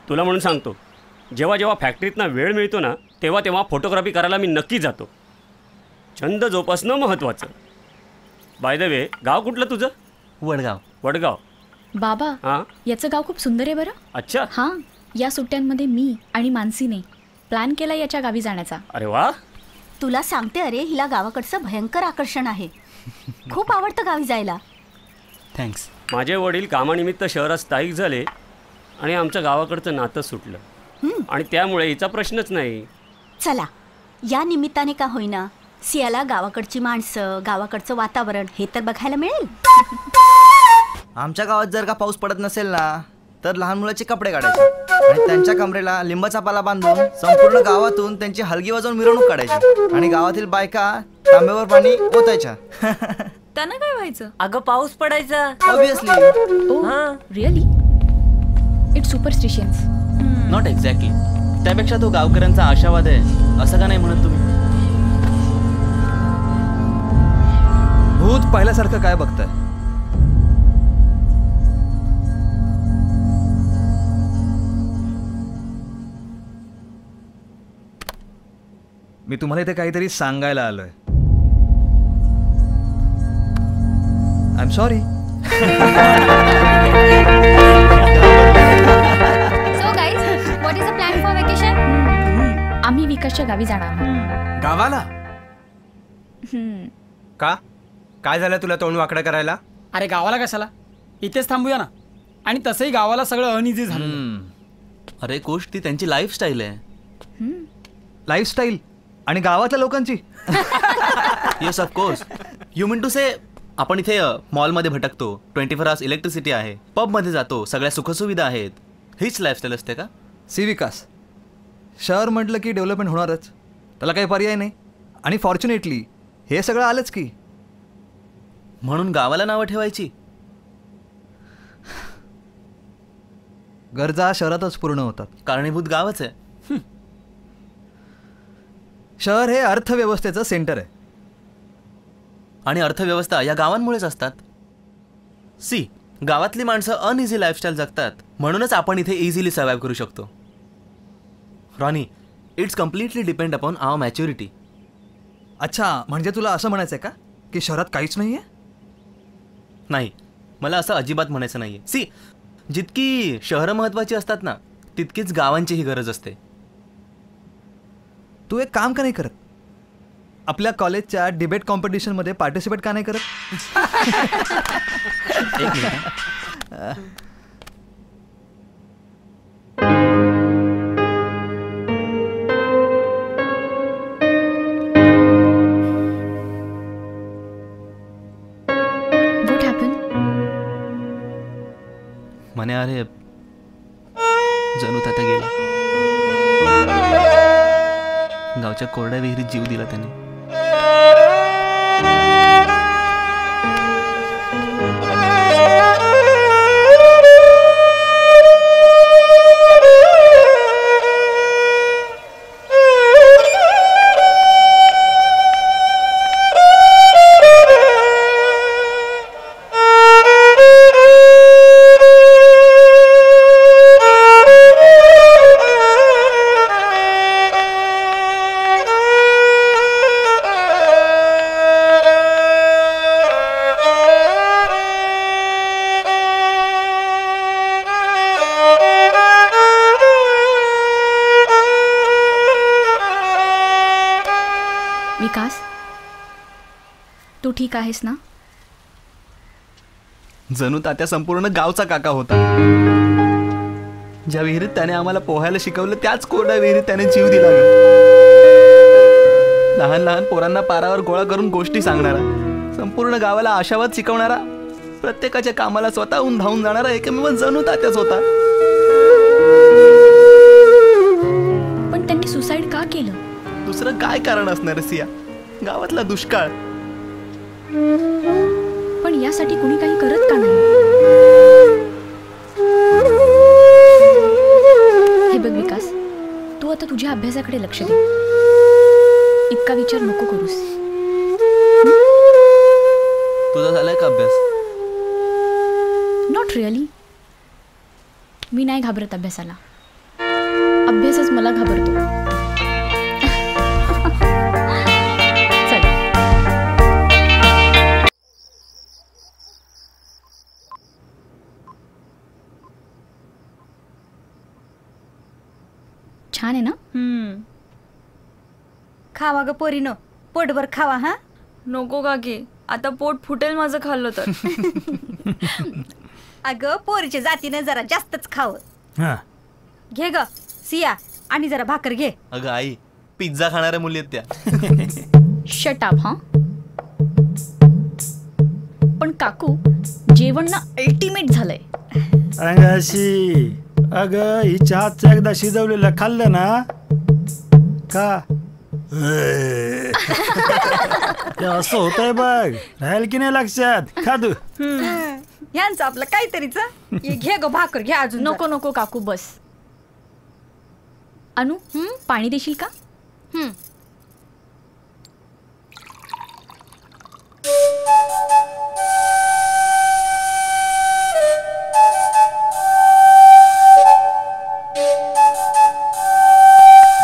तुला म्हणून सांगतो, जेव्हा जेव्हा फॅक्टरीतनं वेळ मिळतो ना तेव्हा तेव्हा फोटोग्राफी करायला मी नक्की जातो. छंद जोपासणं महत्त्वाचं. बाय द वे, गाव कुठलं तुझं? वडगाव. वडगाव. बाबा, हां, याचं गाव खूप सुंदर आहे बरं. अच्छा. हां, या सुट्ट्यांमध्ये मी आणि मानसीने प्लॅन केला याच्या गावी जाण्याचा. अरे वा. तुला सांगते, अरे हिला गावाकडचं भयंकर आकर्षण आहे. खूप आवडतं गावी जायला. थँक्स. माझे वडील कामानिमित्त शहरात स्थायिक झाले आणि आमच्या गावाकडचं नातं सुटलं आणि त्यामुळे हिचा प्रश्नच नाही. चला, या निमित्ताने का होईना सियाला गावाकडची माणसं, गावाकडचं वातावरण हे तर बघायला मिळेल. आमच्या गावात जर का पाऊस पडत नसेल ना तर लहान मुलाचे कपडे काढायचे आणि त्यांच्या कमरेला लिंबाचा पाला बांधून संपूर्ण गावातून त्यांची हलगी वाजवून मिरवणूक काढायची आणि गावातील बायका तांब्यावर पाणी ओतायच्या. त्यांना काय व्हायचं? अगं पाऊस पडायचा. Obviously. Really? It's superstitions. Not exactly. त्यापेक्षा तो गावकऱ्यांचा आशावाद आहे असं का नाही म्हणत तुम्ही? भूत पाहिल्यासारखं काय बघताय? मी तुम्हाला इथे काहीतरी सांगायला आलोय. I am sorry. So guys, what is the plan for vacation? आम्ही विकासच्या गावी जाणार. गावाला? का? काय झालं तुला तोंड वाकडं करायला? अरे गावाला कशाला, इथेच थांबूया ना. आणि तसंही गावाला सगळं अनइझी झालं. अरे कोश, ती त्यांची लाईफस्टाईल आहे. लाईफस्टाईल आणि गावातल्या लोकांची. Yes of course. You mean to say, आपण इथे मॉलमध्ये भटकतो, 24 hours इलेक्ट्रिसिटी आहे, पबमध्ये जातो, सगळ्या सुखसुविधा आहेत. हीच लाईफस्टाईल असते का? विकास, शहर म्हटलं की डेव्हलपमेंट होणारच, त्याला काही पर्याय नाही. आणि फॉर्च्युनेटली हे सगळं आलंच की. म्हणून गावाला नावं ठेवायची? गरजा शहरातच पूर्ण होतात. कारणीभूत गावच आहे. शहर हे अर्थव्यवस्थेचं सेंटर आहे आणि अर्थव्यवस्था या गावांमुळेच असतात. सी, गावातली माणसं अनइझी लाईफस्टाईल जगतात, म्हणूनच आपण इथे इझिली सर्वाइव्ह करू शकतो. Ronnie, it's completely depend upon our maturity. अच्छा, म्हणजे तुला असं म्हणायचं आहे का की शहरात काहीच नाही आहे? नाही, मला असं अजिबात म्हणायचं नाही आहे. सी, जितकी शहरं महत्त्वाची असतात ना तितकीच गावांचीही गरज असते. तू एक काम का नाही करत? आपल्या कॉलेजच्या डिबेट कॉम्पिटिशनमध्ये पार्टिसिपेट का नाही करत? एक मिनिट. What happened? म्हणे अरे जणू तात्या गेला. गावच्या कोरड्या विहिरीत जीव दिला त्याने. विकास, तू ठीक आहेस ना? जणू तात्या संपूर्ण गावचा काका होता. ज्या विहिरीत त्याने आम्हाला पोहायला शिकवलं त्याच कोरड्या विहिरीत त्याने जीव दिला. लहान लहान पोरांना पारावर गोळा करून गोष्टी सांगणारा, संपूर्ण गावाला आशावाद शिकवणारा, प्रत्येकाच्या कामाला स्वतःहून धावून जाणारा एकमेव जणू तात्याच होता. पण त्यांनी सुसाईड का केलं? दुसरं काय कारण असणार सिया? गावातला दुष्काळ. पण यासाठी कुणी काही करत का नाही? हे बघ विकास, तू आता तुझ्या अभ्यासाकडे लक्ष दे. इतका विचार नको करूस. तुझा झालाय का अभ्यास? Not really. मी नाही घाबरत अभ्यासाला. अभ्यासच मला घाबरतो. चल. छान आहे ना? खावा ग पोरीनो, पोटभर खावा. हा नको काकी, आता पोट फुटेल माझं खाल्लं तर. अगं पोरीच्या जातीने जरा जास्तच खावं. घे ग सिया, आणि जरा भाकर घे. अगं आई, पिझ्झा खाणाऱ्या मुली आहेत त्या. Shut up. हा पण काकू, जेवण ना अल्टिमेट झालंय. अंगाशी अगं हिच्या हातचं एकदा शिजवलेलं खाल्लं ना का असं होतंय बघ. राहील की नाही लक्षात? खा तू. यांचं आपलं काहीतरीच. घे ग भाकर घे अजून. नको नको काकू, बस. अनु, पाणी देशील का?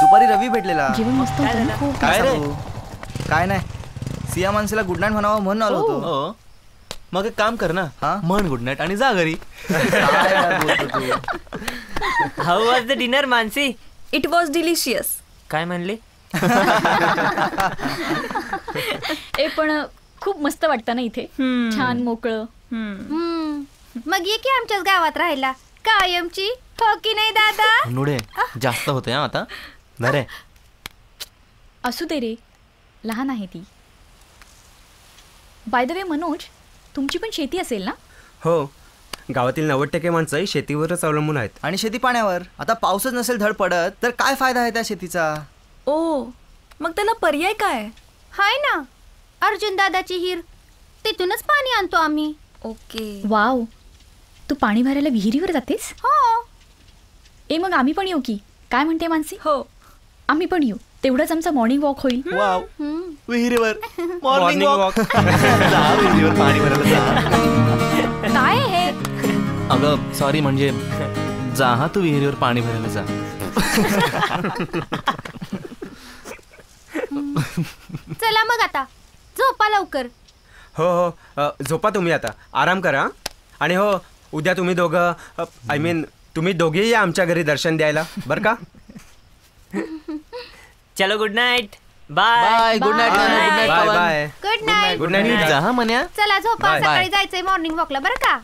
दुपारी रवी भेटलेला. जेवण मस्त होतं ना? खूप. काय रे? काय नाही, सिया माणसाला गुड नाईट म्हणावं म्हणून आलो होतो. मग एक काम कर ना, म्हण गुड नाईट आणि जा घरी. How was the dinner Mansi? It was delicious. काय म्हणले? ए पण खूप मस्त वाटतं ना इथे. छान मोकळं. मग ये की आमच्याच गावात राहायला कायमची. हो की नाही दादा? नुडे जास्त होते हा आता. बरे असू दे रे, लहान आहे ती. बाय द वे मनोज, तुमची पण शेती असेल ना? हो, गावातील 90% माणसं शेतीवरच अवलंबून आहेत. आणि शेती पाण्यावर. आता पाऊसच नसेल धड पडत तर काय फायदा आहे त्या शेतीचा? ओ, मग त्याला पर्याय काय? हाय ना, अर्जुन दादाची हिर, तिथूनच पाणी आणतो आम्ही. ओके. वाव, तू पाणी भरायला विहिरीवर जातेस? हो. ए मग आम्ही पण येऊ की? काय म्हणते मानसी? हो, आम्ही पण येऊ. तेवढंच आमचा मॉर्निंग वॉक होईल. वाव, विहिरीवर मॉर्निंग वॉक. जा विहिरीवर पाणी भरायला जा. काय हे? अगं सॉरी, म्हणजे जा हा तू विहिरीवर पाणी भरायला जा. चला मग आता झोपा लवकर. हो हो, झोपा तुम्ही आता, आराम करा. आणि हो, उद्या तुम्ही दोघं, आय मीन तुम्ही दोघेही या आमच्या घरी दर्शन द्यायला, बरं का? चलो good night. Bye bye. Good night. Good night. Bye bye. Good night. Good night. जा हा मन्या. चला झोपा, बाय. सकाळी जायचंय मॉर्निंग वॉकला बरं का?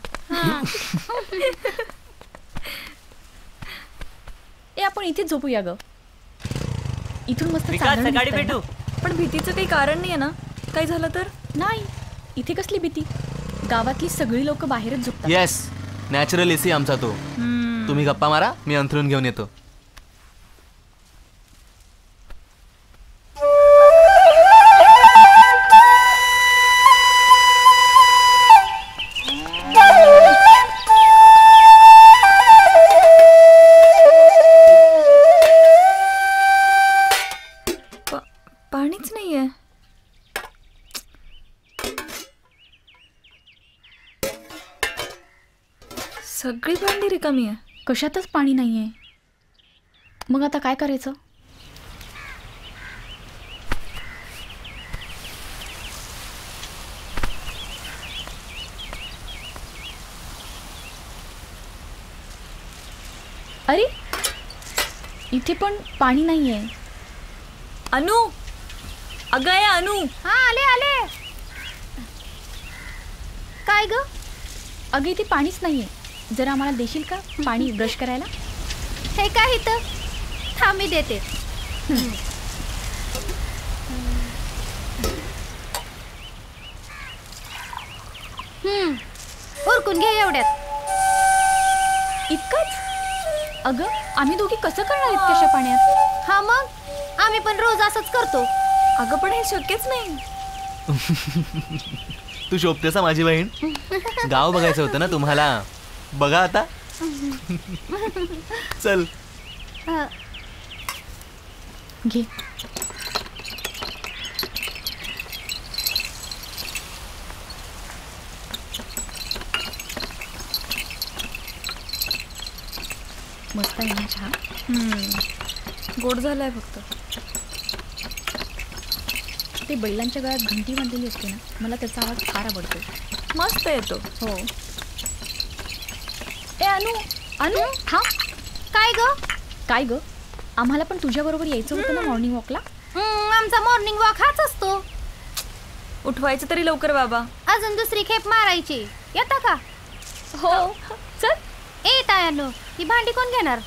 ए आपण इथेच झोपूया ग. इथून मस्त विकास, चांदणं सकाळी दिसतंय ना. भेटू. पण भीतीचं काही कारण नाहीये ना? काही झालं तर? नाही, इथे कसली भीती? गावातली सगळी लोक बाहेरच झोपतात. येस, नॅचरल एसी आमचा तो. तुम्ही गप्पा मारा, मी अंथरून घेऊन येतो. पाणीच नाहीये. सगळी भांडी रिकामी आहे. कशातच पाणी नाहीये. मग आता काय करायचं? अरे इथे पण पाणी नाहीये. अनु, अगं आहे अनु. हा आले आले. काय ग? अगं इथे पाणीच नाहीये. जरा आम्हाला देशील का पाणी ब्रश करायला? हे काय इथं थांब मी देते. उरकून घे एवढ्यात. इतकंच? अगं आम्ही दोघी कसं करणार इतक्याशा पाण्यात? हा मग आम्ही पण रोज असंच करतो. अगं पण हे शक्यच नाही. तू शोभतेस माझी बहीण. गाव बघायचं होतं ना तुम्हाला. बघा आता. चल घे. मस्त आहे ना चहा. गोड झालाय फक्त. ते बैलांच्या गळ्यात घंटी बांधलेली असते ना, मला त्याचा आवाज फार आवडतो. मस्त येतो. हो. ए अनु अनु हा काय ग? काय ग? आम्हाला पण तुझ्याबरोबर यायचं होतं ना मॉर्निंग वॉकला. आमचा मॉर्निंग वॉक हाच असतो. उठवायचं तरी लवकर बाबा. अजून दुसरी खेप मारायची. येता का? हो चल. ए तायानो, ही भांडी कोण घेणार?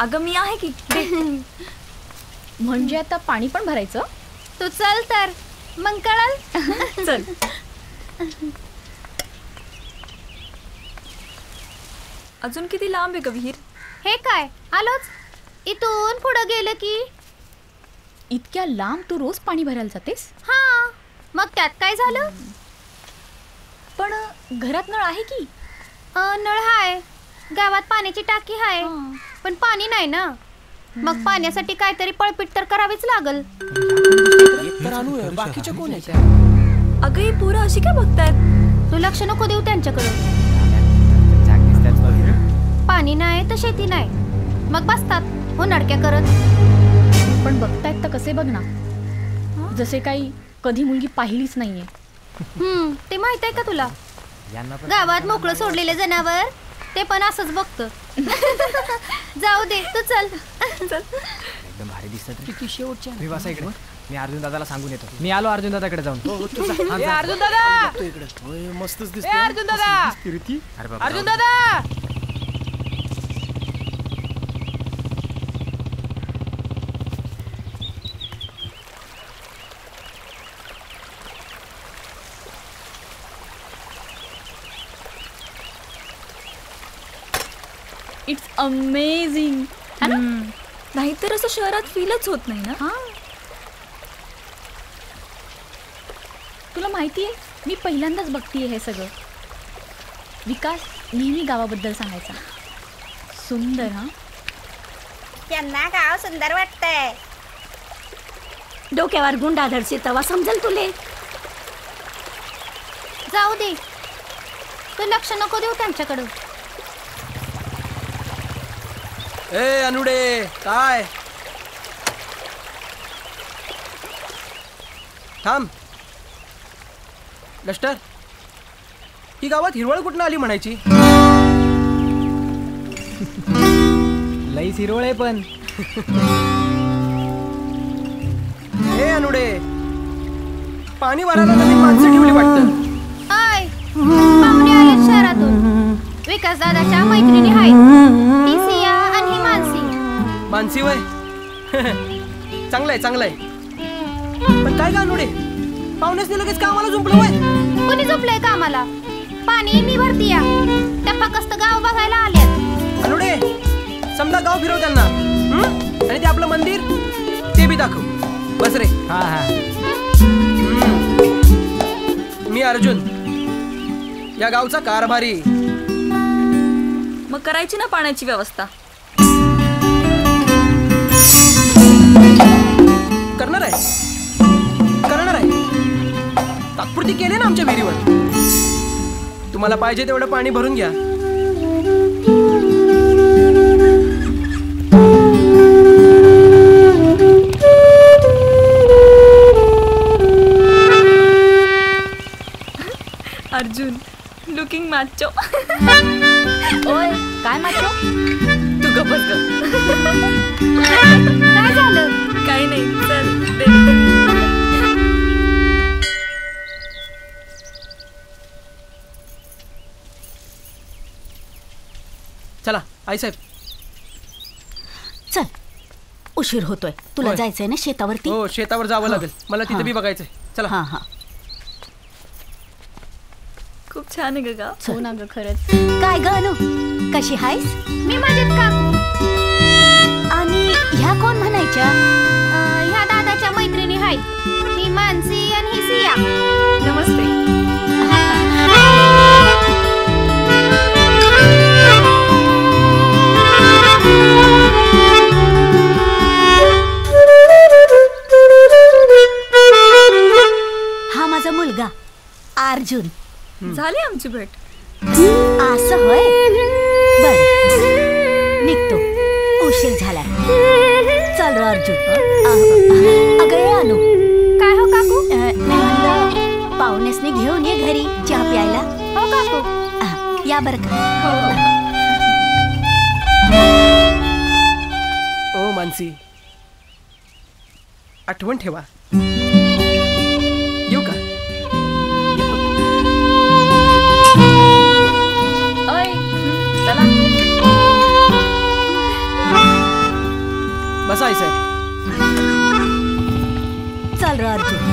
अगं मी आहे की. म्हणजे आता पाणी पण भरायचं? तू चल तर मग कळल. चल. अजून किती लांब आहे का विहीर? हे काय आलोच. इथून पुढे गेलं की. इतक्या लांब तू रोज पाणी भरायला जातेस? हा मग त्यात काय झालं? पण घरात नळ आहे की? नळ हाय, गावात पाण्याची टाकी हाय, पण पाणी नाही ना. मग पाण्यासाठी काहीतरी पळपीट तर करावीच लागल. बाकीचे कोण आहेत? अगं ही पोरं अशी काय बघतायत? तू लक्ष नको देऊ त्यांच्याकडे. पाणी नाही तर शेती नाही, मग बसतात उन्हाळक्या करत. पण बघतायत तर कसे बघ ना, जसे काही कधी मुलगी पाहिलीच नाहीये. ते माहित आहे का तुला? गावात मोकळं सोडलेले जनावर ते पण असंच बघतं. जाऊ दे तू चल. एकदम भारी दिसतात. किती शेवटच्या. मी बसा इकडे. मी अर्जुन दादाला सांगून येतो. मी आलो अर्जुन दादाकडे जाऊन. अर्जुन दादा मस्तच दिसते. अर्जुन दादा. अर्जुन दादा. It's amazing. नाहीतर असं शहरात फीलच होत नाही ना. तुला माहितीये मी पहिल्यांदाच बघतीये हे सगळं. विकास नेहमी गावाबद्दल सांगायचा. सुंदर. हा त्यांना गाव सुंदर वाटतंय. डोक्यावर गुंडा धरशी तवा समजेल तुले. जाऊ दे तू लक्ष नको देऊ त्यांच्याकडं. ए अनुडे काय थांब. डस्टर ही गावात हिरवळ कुठनं आली म्हणायची? लईच हिरवळ आहे पण. ए अनुडे पाणी भरायला नवीन माणसं ठेवली वाटतं. आय पाहुणे आले शहरातून. विकास दादाच्या मैत्रिणी आहेत, ती सिया आणि ही मानसी. मानसी वय चांगलंय चांगलंय. पण काय गानुडे पाहुण्यासनी लगेच कामाला झोपलं वय? कोणी झोपलंय कामाला? पाणी मी भरती या. त्या फक्त गाव बघायला आल्यात. अनुडे समजा गाव फिरव त्यांना. आणि ते आपलं मंदिर ते बी दाखव. बस रे. हा हा. मी अर्जुन या गावचा कारभारी. मग करायची ना पाण्याची व्यवस्था. करणार आहे तात्पुरती केले ना आमच्या विहिरीवर. तुम्हाला पाहिजे तेवढं पाणी भरून घ्या. अर्जुन लुकिंग मॅचो. ओय काय माचो? तू गप्पच ग. काय झालं? काही नाही. चल चला आई साहेब. उशीर होतोय. तुला होय. जायचंय ना शेतावरती? हो शेतावर जावं हा. लागेल मला तिथे हा. बी बघायचंय. चला. हा हा. खूप छान आहे ग गाव. हो ना ग खरंच. काय ग अनु कशी हायस? मी मजेत काकू. आणि ह्या कोण म्हणायच्या? ह्या दादाच्या मैत्रिणी आहेत. ही मानसी आणि ही सिया. नमस्ते. हा माझा मुलगा अर्जुन. झाली आमची भेट. असं होय. बर निघतो उशीर झालाय. चल र अर्जुन. अगं ये अनु. काय हो काकू? मी म्हणलं पाहुणेसनी घेऊन ये घरी चहा प्यायला. हो काकू. या बरं का. ओ मानसी आठवण ठेवा. येऊ का? ओय चला. बसा आई साहेब. चल र अर्जुन.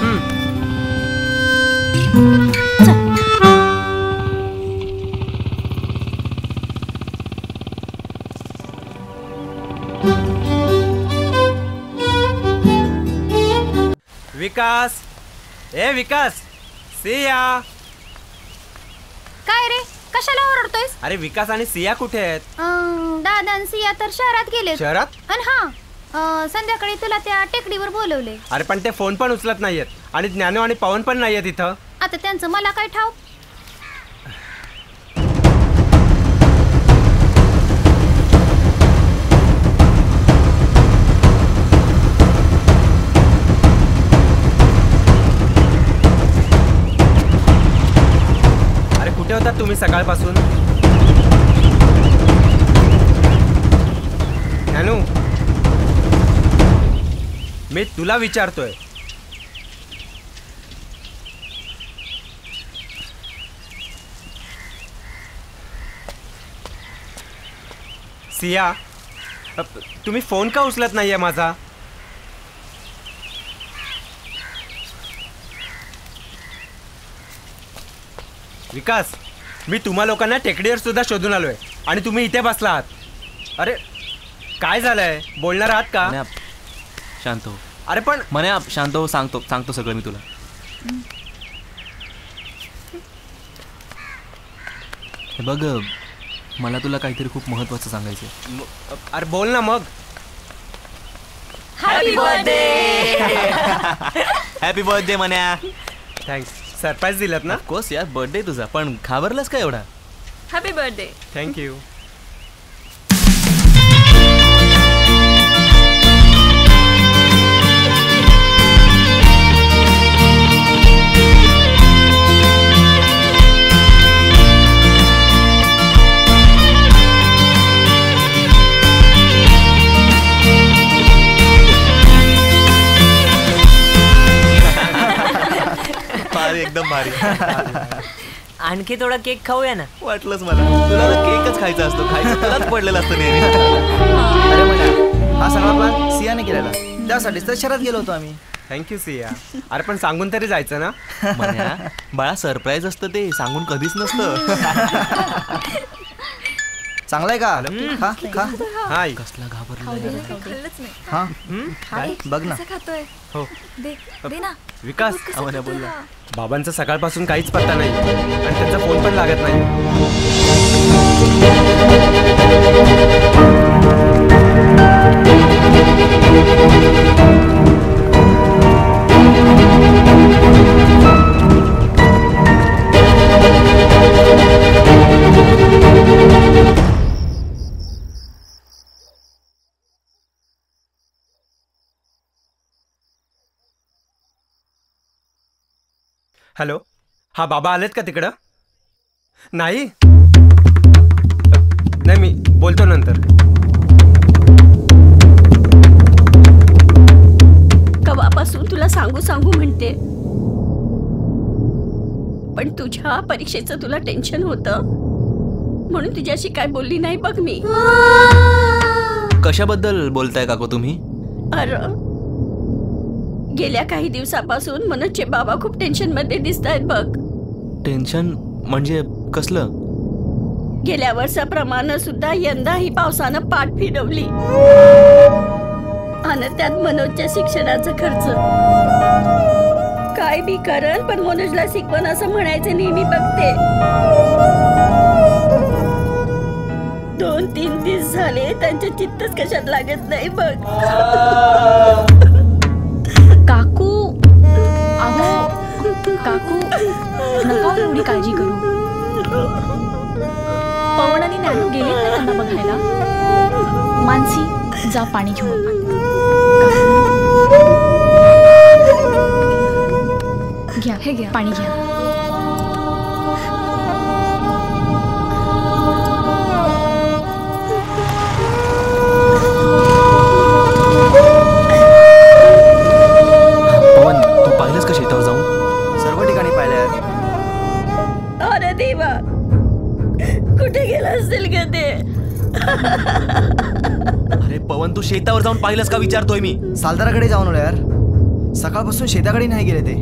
विकास ए विकास सिया. काय रे कशाला ओरडतोयस? अरे विकास आणि सिया कुठे आहेत? दादा आणि सिया तर शहरात गेले. शहरात? आणि हा संध्याकाळी तुला त्या टेकडीवर बोलवले. अरे पण ते फोन पण उचलत नाहीयेत आणि ज्ञानू आणि पवन पण नाहीयेत इथं. आता त्यांचं मला काय ठाऊक. अरे कुठे होतात तुम्ही सकाळपासून? ज्ञानू मी तुला विचारतोय. सिया तुम्ही फोन का उचलत नाहीये माझा? विकास मी तुम्हा लोकांना टेकडीवर सुद्धा शोधून आलोय आणि तुम्ही इथे बसला आहात. अरे काय झालंय? बोलणार आहात का? शांत हो. अरे पण मने शांत हो. सांगतो सगळं मी तुला. हे बघ मला तुला काहीतरी खूप महत्वाचं सांगायचं. अरे बोल ना मग. Happy birthday. Happy birthday Manya. Thanks. Surprise दिलात ना? ऑफकोर्स यार बर्थडे तुझा. पण घाबरलास का एवढा? Happy birthday. थँक्यू. एकदम भारी. आणखी थोडा केक खाऊया ना. वाटलंच मला. तुला केकच खायचा असतो. खायचं तुलाच पडलेलं असतं नेहमी. अरे म्हणजे हा सगळा प्लॅन सियाने केलेला. त्यासाठीच तर शहरात गेलो होतो आम्ही. थँक्यू सिया. अरे पण सांगून तरी जायचं ना. मन्या बाळा सरप्राईज असतं ते सांगून कधीच नसतं. चांगलाय का? खा खा. हाय कसला खाल्लंच नाही. हा बघ ना. खातोय. हो दे ना. विकास आम्हाला बोल ना. बाबांचा सकाळपासून काहीच पत्ता नाही आणि त्यांचा फोन पण लागत नाही. हॅलो. हा बाबा आलेत का तिकडं? नाही नाही मी बोलतो नंतर. कवापासून तुला सांगू म्हणते, पण तुझ्या परीक्षेचं तुला टेन्शन होतं म्हणून तुझ्याशी काय बोलली नाही बघ मी. कशाबद्दल बोलताय काकू तुम्ही? अरे गेल्या काही दिवसापासून मनोजचे बाबा खूप टेन्शन मध्ये दिसत आहेत बघ. टेन्शन म्हणजे कसलं? गेल्या वर्षाप्रमाणे सुद्धा यंदाही पावसानं पाठ फिरवली आणि त्यात मनोजच्या शिक्षणाचा खर्च. काय बी करल पण मनोजला शिकवण असं म्हणायचं नेहमी बघते. 2-3 दिवस झाले त्यांचे चित्तच कशात लागत नाही बघ. काकू अहो काकू नका एवढी काळजी करू. पवन आणि नॅनो गेले ना त्यांना बघायला. मानसी जा पाणी घेऊन घ्या. हे घ्या पाणी घ्या. पवन तू पाहिलंस का शेतावर जाऊन? सर्व ठिकाणी पाहिलं. अरे देवा कुठे गेला असेल ग ते? अरे पवन तू शेतावर जाऊन पाहिलंस का विचारतोय मी. सालदाराकडे जाऊन आलो यार. सकाळपासून शेताकडे नाही गेले ते.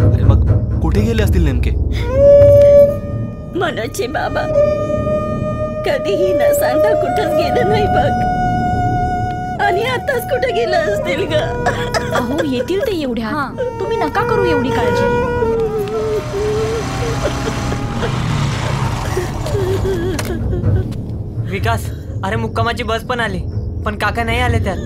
अरे मग कुठे गेले असतील नेमके? मनोजचे बाबा कधीही न सांगता कुठंच गेलं नाही बघ. आणि आताच कुठे गेलं असतील ग? अहो येतील ते एवढ्या. तुम्ही नका करू एवढी काळजी. विकास अरे मुक्कामाची बस पण आली पण काका नाही आले त्यात.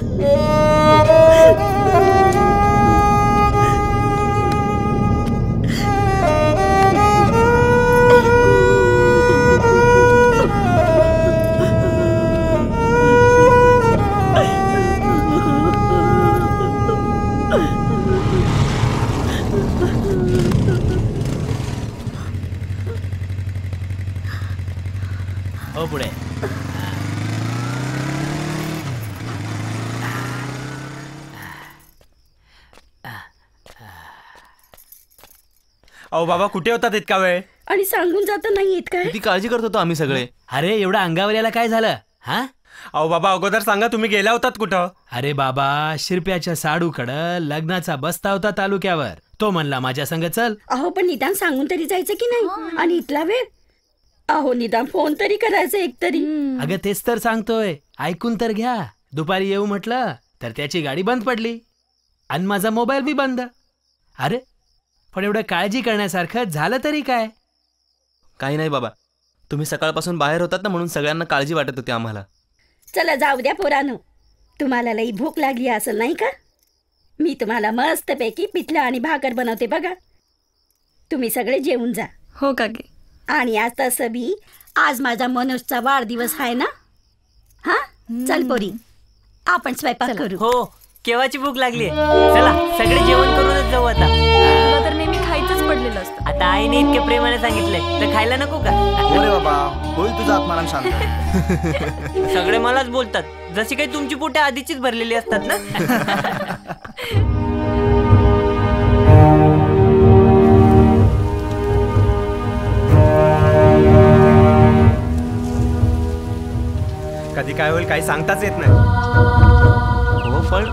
हो पुढे. अहो बाबा कुठे होतात इतका वेळ? आणि सांगून जात नाही इतका. किती काळजी करत होतो आम्ही सगळे. अरे एवढं अंगावर यायला काय झालं? हा अहो बाबा अगोदर सांगा तुम्ही गेला होतात कुठं? अरे बाबा शिरप्याच्या साडूकडं लग्नाचा बसता होता तालुक्यावर. तो म्हणला माझ्या संग चल. अहो पण निदान सांगून तरी जायचं की नाही? आणि इथला वेळ. अहो निदान फोन तरी करायचं एकतरी. अगं तेच तर सांगतोय. ऐकून तर घ्या. दुपारी येऊ म्हटलं तर त्याची गाडी बंद पडली आणि माझा मोबाईल बी बंद. अरे पण एवढं काळजी करण्यासारखं झालं तरी काय? काही नाही बाबा तुम्ही सकाळपासून बाहेर होतात ना म्हणून सगळ्यांना काळजी वाटत होती आम्हाला. चला जाऊ द्या पोरानो. तुम्हाला लई भूक लागली असेल नाही का? मी तुम्हाला मस्तपैकी पिठलं आणि भाकर बनवते बघा. तुम्ही सगळे जेवून जा. हो काकी. आणि आज तसं बी आज माझा मनोजचा वाढदिवस आहे ना. हा चल पोरी आपण स्वयंपाक करू. हो केव्हाची भूक लागली. चला सगळे जेवण करूनच जाऊ आता. तुला तर नेहमी खायचंच पडलेलं असतं. आता आईने इतके प्रेमाने सांगितलंय तर खायला नको का? हो रे बाबा होईल तुझा आत्माराम शांत. सगळे मलाच बोलतात जशी काही तुमची पोटे आधीचीच भरलेली असतात ना. कधी काय होईल काही सांगताच येत नाही. हो पण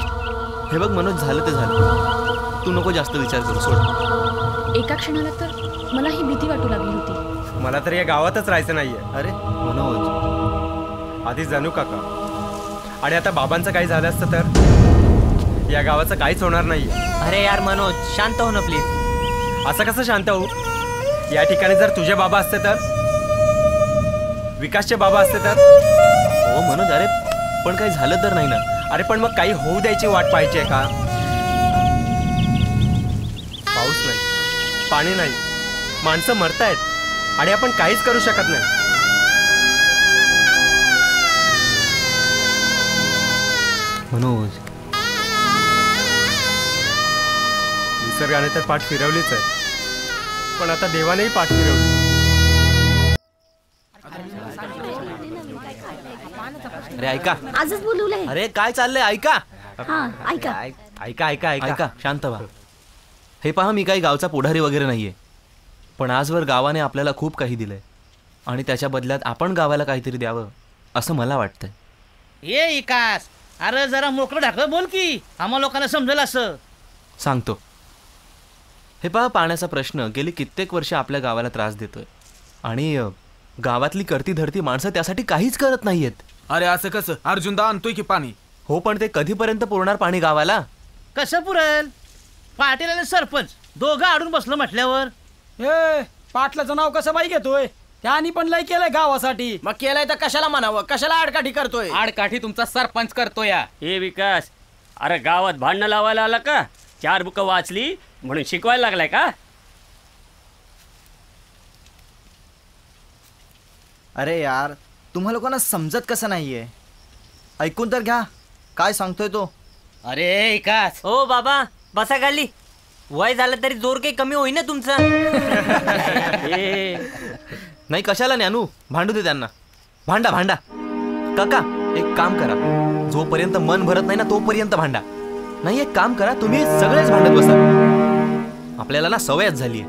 हे बघ मनोज झालं ते झालं. तू नको जास्त विचार करू सोड. एका क्षणाला तर मला ही भीती वाटू लागली होती. मला तर या गावातच राहायचं नाहीये. अरे मनोज आधी जानू काका आणि आता बाबांचं काही झालं असतं तर या गावाचं काहीच होणार नाहीये. अरे यार मनोज शांत हो ना प्लीज. असं कसं शांत होऊ? या ठिकाणी जर तुझे बाबा असते तर, विकासचे बाबा असते तर. हो मनोज अरे पण काही झालं तर नाही ना. अरे पण मग काही होऊ द्यायची वाट पाहिजे का? पाऊस नाही, पाणी नाही, माणसं मरतायत आणि आपण काहीच करू शकत नाही. मनोज निसर्गाने तर पाठ फिरवलीच आहे पण आता देवानेही पाठ फिरवली. अरे ऐका. आजच बोलवलंय. अरे काय चाललंय ऐका. हा ऐका. ऐका ऐका ऐका ऐका शांत व्हा. हे पहा मी काही गावचा पुढारी वगैरे नाहीये पण आजवर गावाने आपल्याला खूप काही दिलंय आणि त्याच्या बदल्यात आपण गावाला काहीतरी द्यावं असं मला वाटतंय. ये विकास अरे जरा मोकळं ढाकलं बोल की आम्हा लोकांना समजेल असं. सांगतो. हे पहा, पाण्याचा प्रश्न गेली कित्येक वर्ष आपल्या गावाला त्रास देतोय आणि गावातली करती धरती माणसं त्यासाठी काहीच करत नाहीयेत. अरे असं कसं? अर्जुनदा आणतोय की पाणी. हो, पण ते कधीपर्यंत पुरणार पाणी गावाला? कसं पुरेल? पाटील आणि सरपंच दोघं आडून बसलं म्हटल्यावर. ए पाटलाचं नाव कसं बाई घेतोय? त्यांनी पण लय केलंय गावासाठी. मग केलंय तर कशाला म्हणावं? कशाला आडकाठी करतोय? आडकाठी तुमचा सरपंच करतोय. हे विकास, अरे गावात भांडणं लावायला आला का? 4 बुकं वाचली म्हणून शिकवायला लागलाय का? अरे यार, तुम्हा लोकांना समजत कसं नाहीये? ऐकून तर घ्या काय सांगतोय तो. अरे विकास, ओ बाबा बसा खाली. वय झालं तरी जोर काही कमी होईना तुमचा. नाही कशाला ज्ञानू, भांडू दे त्यांना. भांडा भांडा. काका एक काम करा, जोपर्यंत मन भरत नाही ना तोपर्यंत भांडा. नाही एक काम करा, तुम्ही सगळेच भांडत बसा. आपल्याला ना सवयच झालीये.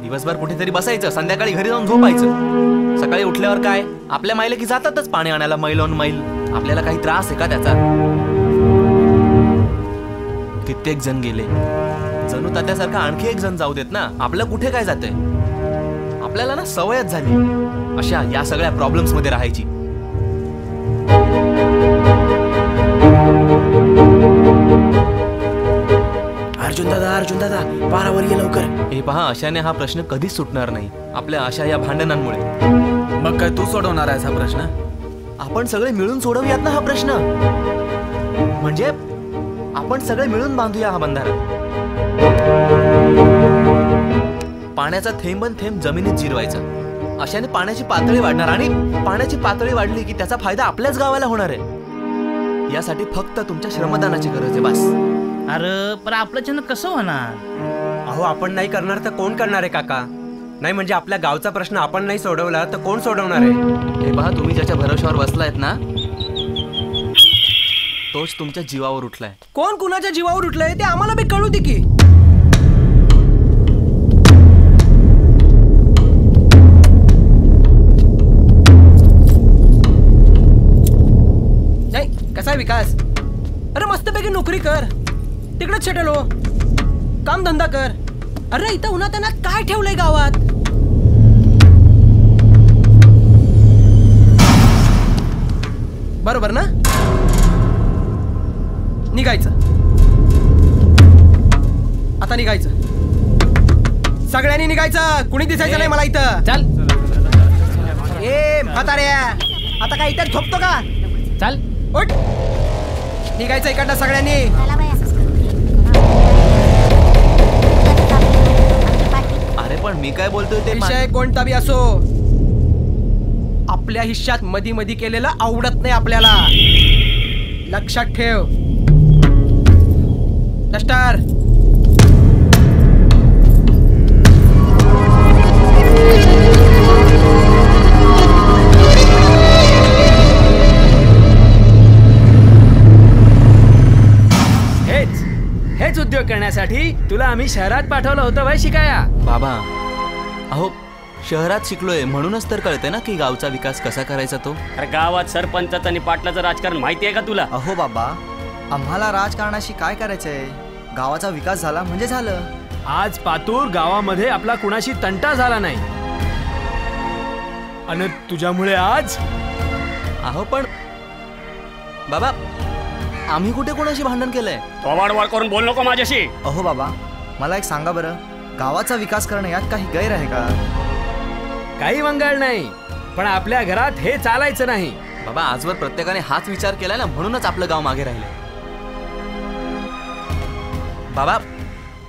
दिवसभर कुठेतरी बसायचं, संध्याकाळी घरी जाऊन झोपायचं. सकाळी उठल्यावर काय, आपल्या मायले की जातातच पाणी आणायला मैल ऑन मैल. आपल्याला काही त्रास आहे का त्याचा? कित्येक जण गेले, जणू तात्यासारखा आणखी एक जण जाऊ देत ना. आपलं कुठे काय जातंय? आपल्याला ना सवयच झाली अशा या सगळ्या प्रॉब्लेम्स मध्ये राहायची. अर्जुन दादा पारावर ये लवकर. हे पहा, अशाने हा प्रश्न कधीच सुटणार नाही आपल्या अशा या भांडणांमुळे. मग काय तू सोडवणार आहेस हा प्रश्न? आपण सगळे मिळून सोडवूयात ना हा प्रश्न. म्हणजे आपण सगळे मिळून बांधूया हा बंधारा. पाण्याचा थेंबन थेंब जमिनीत जिरवायचा. अशाने पाण्याची पातळी वाढणार आणि पाण्याची पातळी वाढली की त्याचा फायदा आपल्याच गावाला होणार आहे. यासाठी फक्त तुमच्या श्रमदानाची गरज आहे बस. अरे पण आपल्याच्यानं कसं होणार? अहो आपण नाही करणार तर कोण करणार आहे काका? नाही म्हणजे आपल्या गावचा प्रश्न आपण नाही सोडवला तर कोण सोडवणार आहे? हे पहा, तुम्ही ज्याच्या भरोश्यावर बसलायत ना तोच तुमच्या जीवावर उठलाय. कोण कुणाच्या जीवावर उठलंय ते आम्हाला बी कळू दे की. नाही कसा आहे विकास? अरे मस्तपैकी नोकरी कर, तिकडे छेटलो काम धंदा कर. अरे इथं उन्हात त्यांना काय ठेवलंय गावात? बरोबर ना? निघायचं आता, निघायचं सगळ्यांनी निघायचं. कुणी दिसायचं नाही मला इथं. चल ए म्हाताऱ्या, आता काय इथं झोपतो का? चल उठ, निघायचं इकडनं सगळ्यांनी. अरे पण मी काय बोलतोय ते विषय कोणता बी असो, आपल्या हिश्श्यात मधी मधी केलेलं आवडत नाही आपल्याला. लक्षात ठेव. डस्टर हेच उद्योग करण्यासाठी तुला आम्ही शहरात पाठवलं होतं वय शिकाया. बाबा अहो शहरात शिकलोय म्हणूनच तर कळते ना की गावचा विकास कसा करायचा तो. अरे गावात सरपंचाचं आणि पाटलाचं राजकारण माहिती आहे का तुला? अहो बाबा, आम्हाला राजकारणाशी काय करायचंय? गावाचा विकास झाला म्हणजे झालं. आज पातूर गावामध्ये आपला कुणाशी तंटा झाला नाही आणि तुझ्यामुळे आज. अहो पण बाबा, आम्ही कुठे कोणाशी भांडण केलंय? वाढ करून बोल नको माझ्याशी. अहो बाबा, मला एक सांगा बरं, गावाचा विकास करणं यात काही गैर आहे का? काही मंगळ नाही, पण आपल्या घरात हे चालायचं नाही. बाबा आजवर प्रत्येकाने हाच विचार केलाय ना, म्हणूनच आपलं गाव मागे राहिलंय. बाबा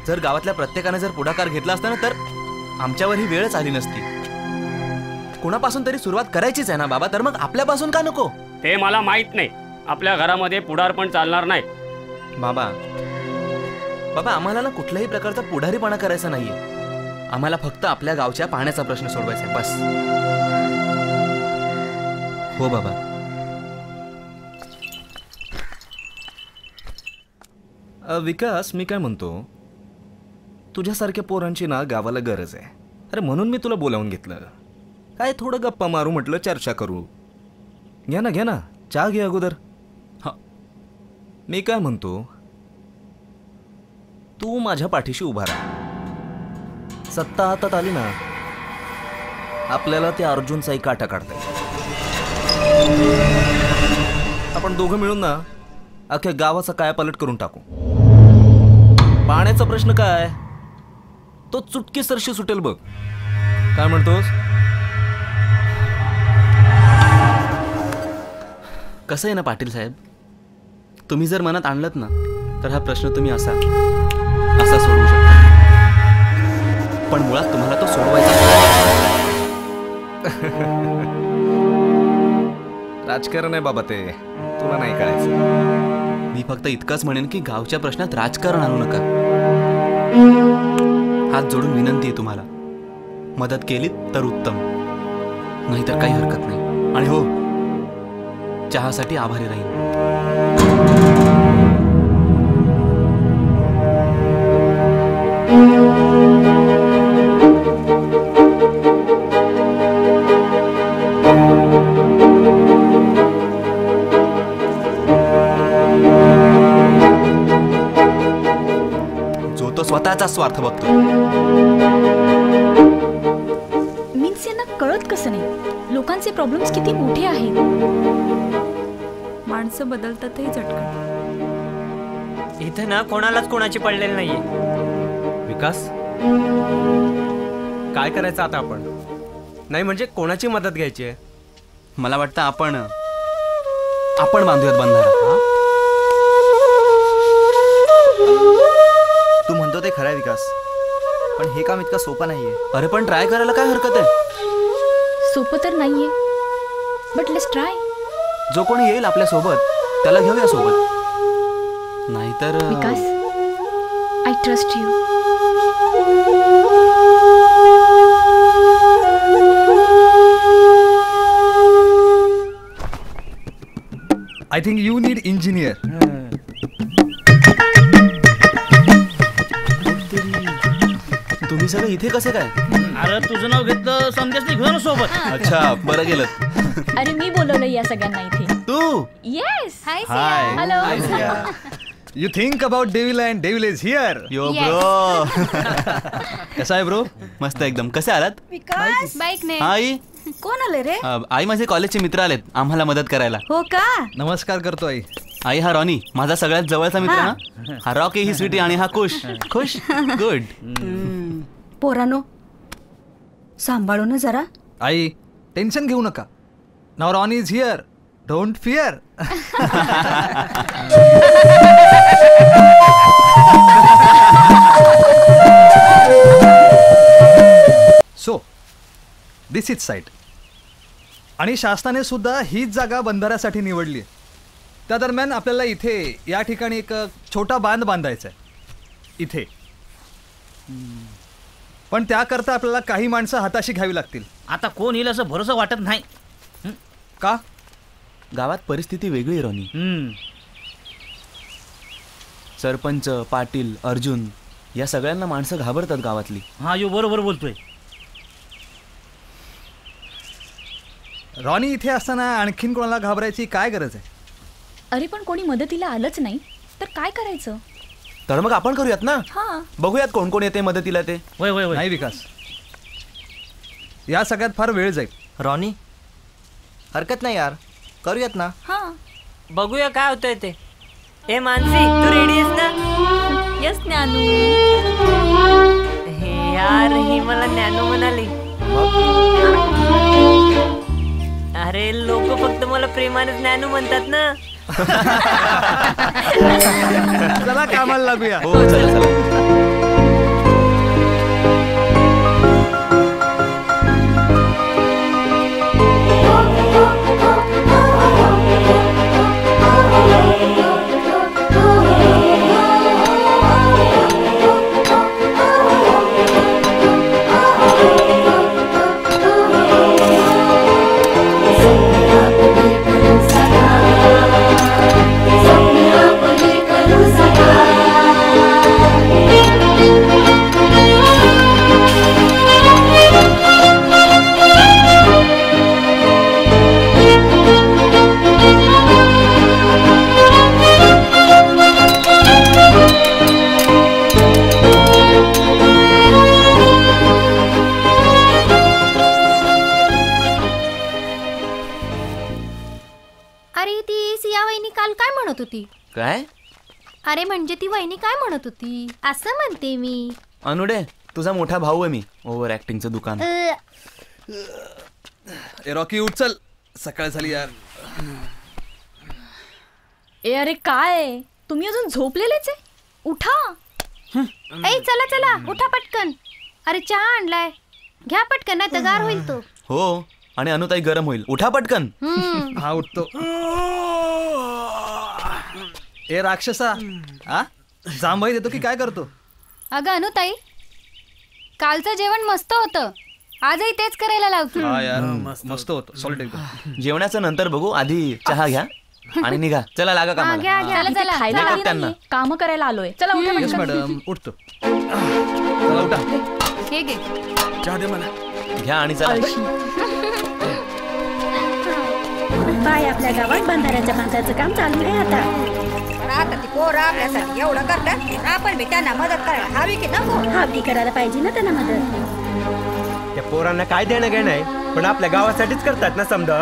जर गावातल्या प्रत्येकाने जर पुढाकार घेतला असता ना तर आमच्यावर ही वेळच आली नसती. कुणापासून तरी सुरुवात करायचीच आहे ना बाबा, तर मग आपल्यापासून का नको? ते मला माहित नाही. आपल्या घरामध्ये पुढारपण चालणार नाही. बाबा बाबा आम्हाला ना कुठल्याही प्रकारचा पुढारीपणा करायचा नाहीये. आम्हाला फक्त आपल्या गावच्या पाण्याचा प्रश्न सोडवायचा आहे बस. हो बाबा. विकास, मी काय म्हणतो, तुझ्यासारख्या पोरांची ना गावाला गरज आहे. अरे म्हणून मी तुला बोलावून घेतलं. काय थोडं गप्पा मारू म्हटलं, चर्चा करू. घ्या ना चहा घे अगोदर. मी काय म्हणतो, तू माझ्या पाठीशी उभा राहा. सत्ता हातात आली ना, आपल्याला त्या अर्जुनचाही काटा काढता येईल. आपण दोघं मिळून ना अख्ख्या गावाचा कायापालट करून टाकू. पाण्याचा प्रश्न काय, तो चुटकीसरशी सुटेल बघ. काय म्हणतोस? कसं आहे ना पाटील साहेब, तुम्ही जर मनात आणलत ना तर हा प्रश्न तुम्ही असा सोडवू शकता. पण मुळात तुम्हाला तो सोडवायचा. राजकारण आहे बाबा ते, तुला नाही कळायचं. मी फक्त इतकंच म्हणेन की गावच्या प्रश्नात राजकारण आणू नका. हात जोडून विनंती आहे तुम्हाला, मदत केलीत तर उत्तम, नाहीतर काही हरकत नाही. आणि हो, चहासाठी आभारी राहीन. जो तो स्वतःचा स्वार्थ बघतो. मीन्स यांना कळत कसं नाही लोकांचे प्रॉब्लेम्स किती मोठे आहेत. माणसं बदलतातही झटकन. इथं ना कोणालाच कोणाची पडलेली नाहीये. विकास, काय करायचं आता आपण? नाही म्हणजे कोणाची मदत घ्यायची आहे? मला वाटतं आपण बांधूयात बंधारा. तू म्हणतो ते खरं आहे विकास, पण हे काम इतकं सोपं नाहीये. अरे पण ट्राय करायला काय हरकत आहे? सोपं तर नाहीये, बट लेट्स ट्राय. जो कोणी येईल आपल्या सोबत त्याला घेऊया सोबत, नाहीतर Vikas, I trust you. I think you need engineer. तुम्ही सगळे इथे कसे काय? अरे तुझं नाव घेतलं समजेच नाही घेऊन सोबत. अच्छा, बरं गेलं. अरे मी बोलवलं या सगळ्यांना इथे. तू? Yes. Hi Hi. Hello. You think about devil and devil is here. Yo bro. कसा आहे ब्रो? मस्त एकदम. कसे आलात? विकास बाईक ने आई. कोण आले रे? आई माझे कॉलेजचे मित्र आलेत आम्हाला मदत करायला. हो का? नमस्कार करतो आई. आई हा रॉनी, माझा सगळ्यात जवळचा मित्र ना. हा रॉकी, ही स्वीटी आणि हा खुश. खुश, गुड. पोरानो, सांभाळू ना जरा. आई टेन्शन घेऊ नका. नाव Ronnie is here, don't fear. So this is site. आणि शासनाने सुद्धा हीच जागा बंधाऱ्यासाठी निवडली आहे. त्या दरम्यान आपल्याला इथे या ठिकाणी एक छोटा बांध बांधायचा आहे इथे. पण त्याकरता आपल्याला काही माणसं हाताशी घ्यावी लागतील. आता कोण येईल असं भरोसा वाटत नाही. का? गावात परिस्थिती वेगळी आहे रॉनी. सरपंच, पाटील, अर्जुन या सगळ्यांना माणसं घाबरतात गावातली. हा यो बरोबर बोलतोय. रॉनी इथे असताना आणखीन कोणाला घाबरायची काय गरज आहे? अरे पण कोणी मदतीला आलंच नाही तर काय करायचं? तर मग आपण करूयात ना. हा, बघूयात कोण कोण येते मदतीला ते. वय वय वय. नाही विकास, या सगळ्यात फार वेळ जाईल. रॉनी, हरकत नाही यार, करूयात ना. हा, बघूया काय होतंय ते. ए मानसी, तू रेडी आहेस ना? यस ज्ञानू. हे यार, ही मला ज्ञानू म्हणाली. अरे लोक फक्त मला प्रेमाने ज्ञानू म्हणतात ना. चला कामाला लागूया. हो चला चला. Kru saka अरे ती सिया वहिनी काल काय म्हणत होती? काय? अरे म्हणजे ती वहिनी काय म्हणत होती असं म्हणते मी. अनुडे तुझा मोठा भाऊ आहे मी. ओव्हर ऍक्टिंगचं दुकान. ए रॉकी उठ चल, सकाळ झाली यार. ए अरे काय तुम्ही अजून झोपलेलेच आहे? उठा. ए चला चला उठा पटकन. अरे चहा आणलाय, घ्या पटकन नाही तर गार होईल तो. हो आणि अनुताई गरम होईल. उठा पटकन. हा उठतो. ए राक्षसा, हा जांभई देतो की काय करतो? अगं अनुताई, कालचं जेवण मस्त होतं, आजही तेच करायला लावतो. हा यार मस्त होतं. सॉलिड एकदम. जेवणाचं नंतर बघू, आधी चहा घ्या आणि निघा. चला लागा कामाला. चला चला खायला देतात त्यांना. काम करायला आलोय. चला उठा. येस मॅडम उठतो. चला उठा. हे घे चहा दे मला. घ्या आणि चला. बाय आपल्या गावात बंधाऱ्याच्या बांधायचं काम चालू आहे आता. आता ती पोरं आपल्यासाठी एवढं करतात, आपण बी त्यांना मदत करायला हवी की नको? हवी करायला पाहिजे ना त्यांना मदत. त्या पोरांना काय देणं घेणं आहे, पण आपल्या गावासाठीच करतात ना समजा.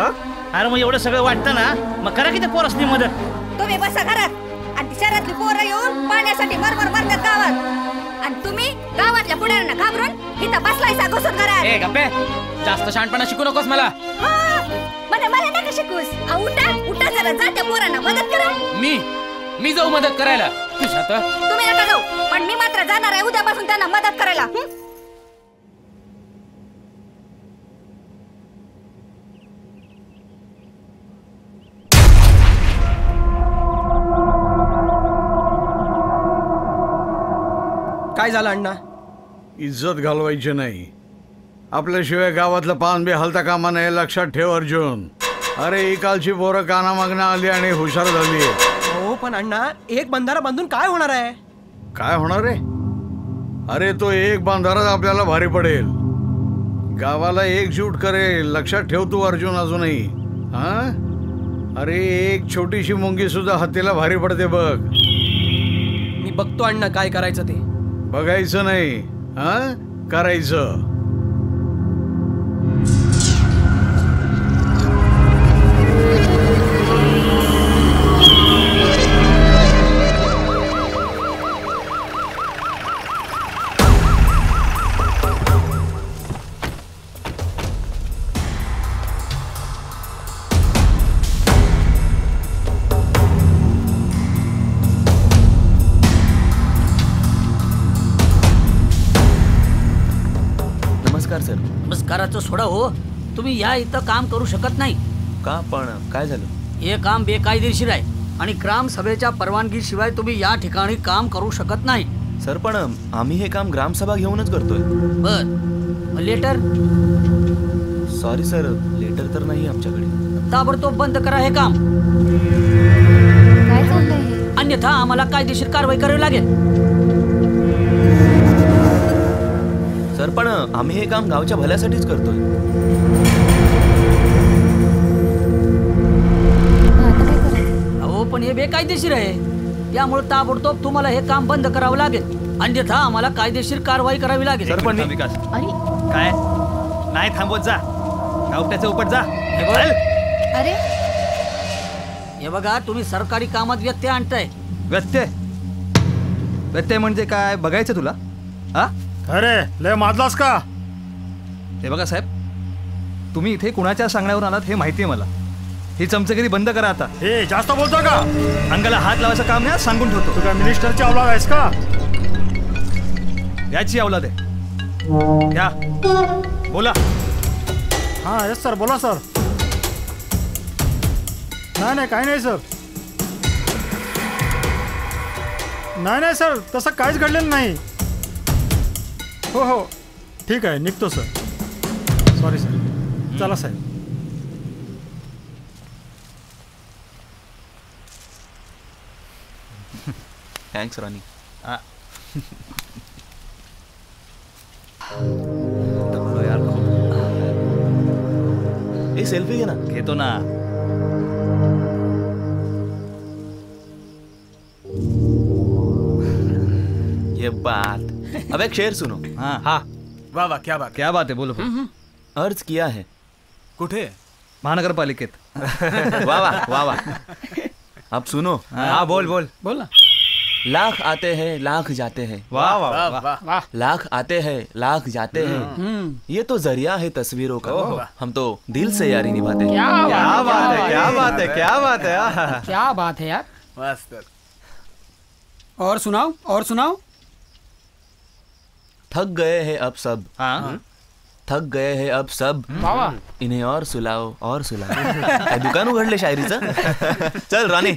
अरे मग एवढं सगळं वाटतं ना, मग करा की त्या पोरासनी मदत. तुम्ही बसा घरात आणि शहरातली पोरं येऊन पाण्यासाठी मरमर मरतात गावात, आणि तुम्ही गावातल्या पुढाऱ्यांना घाबरून इथं बसलायसा घुसून घरात. ए गप्पे, जास्त शहाणपणा शिकू नकोस मला. मला नका शिकूस. उठा उठा जरा, जा त्या पोरांना मदत करा. मी जाऊ मदत करायला. तुम्ही नका जाऊ, पण मी मात्र जाणार आहे उद्यापासून त्यांना मदत करायला. काय झालं अण्णा? इज्जत घालवायची नाही. आपल्याशिवाय गावातलं पान बी हलता कामा नाही, लक्षात ठेव अर्जुन. अरे इकालची पोरं कानामागणं आली आणि हुशार झाली. हो पण अण्णा, एक बंधारा बांधून काय होणार आहे? काय होणार आहे? अरे तो एक बांधाराच आपल्याला भारी पडेल, गावाला एकजूट करेल. लक्षात ठेव तू अर्जुन अजूनही. हा अरे एक छोटीशी मुंगी सुद्धा हत्तीला भारी पडते बघ. मी बघतो अण्णा काय करायचं ते. बघायचं नाही, हा करायचं. नमस्काराचं सोडा हो, तुम्ही या इथं काम करू शकत नाही. का पण काय झालं? हे काम बेकायदेशीर आहे आणि ग्रामसभेच्या परवानगीशिवाय तुम्ही या ठिकाणी काम करू शकत नाही. सर पण आम्ही हे काम ग्रामसभा घेऊनच करतोय. बर लेटर? सॉरी सर, लेटर तर नाही आमच्याकडे. ताबडतोब बंद करा हे काम. काय चाललंय? अन्यथा आम्हाला कायदेशीर कारवाई करावी लागेल. सर पण आम्ही हे काम गावच्या भल्यासाठीच करतोय. हो पण हे बेकायदेशीर आहे, त्यामुळे ताबडतोब तुम्हाला हे काम बंद करावं लागेल, अन्यथा आम्हाला कायदेशीर कारवाई करावी लागेल. सर पण विकास काय नाही थांबवत, जा गावट्याचं उपट जा. अरे हे बघा, तुम्ही सरकारी कामात व्यत्यय आणताय. व्यत्यय? व्यत्यय म्हणजे काय बघायचं तुला? हा अरे लय माजलास का? हे बघा साहेब, तुम्ही इथे कुणाच्या सांगण्यावर आलात हे माहिती आहे मला. ही चमचगिरी बंद करा आता. हे जास्त बोलतो का? अंगाला हात लावायचं काम नाही, सांगून ठेवतो. तू काय मिनिस्टरची औलाद आहेस का? याची औलाद आहे. या बोला. हा येस सर, बोला सर. नाही काही नाही सर. नाही सर, तसं काहीच घडलेलं नाही. हो ठीक आहे, निघतो सर. Sorry sir. चला साहेब. Thanks Ronnie. ए सेल्फी घे ना. घेतो ना. ये बात. अब एक शेर सुनो. हाँ हाँ वाह वाह, क्या बात है बोलो. अर्ज किया है. कुठे? महानगरपालिकेत. वाह वाह वाह वाह. अब सुनो. हाँ बोल बोल बोल ना. लाख आते हैं लाख जाते हैं. वाह वाह वाह वाह. लाख आते हैं लाख जाते हैं. ये तो जरिया है तस्वीरों का. हम तो दिल से यारी निभाते हैं. क्या बात है क्या बात है क्या बात है. क्या बात है यार. मस्त. और सुनाओ और सुनाओ. थक गए हैं अब सब. थक गए हैं अब सब. इन्हें और सुलाओ और सुलाओ. काय दुकान उघडले शायरीचं. चल राणे.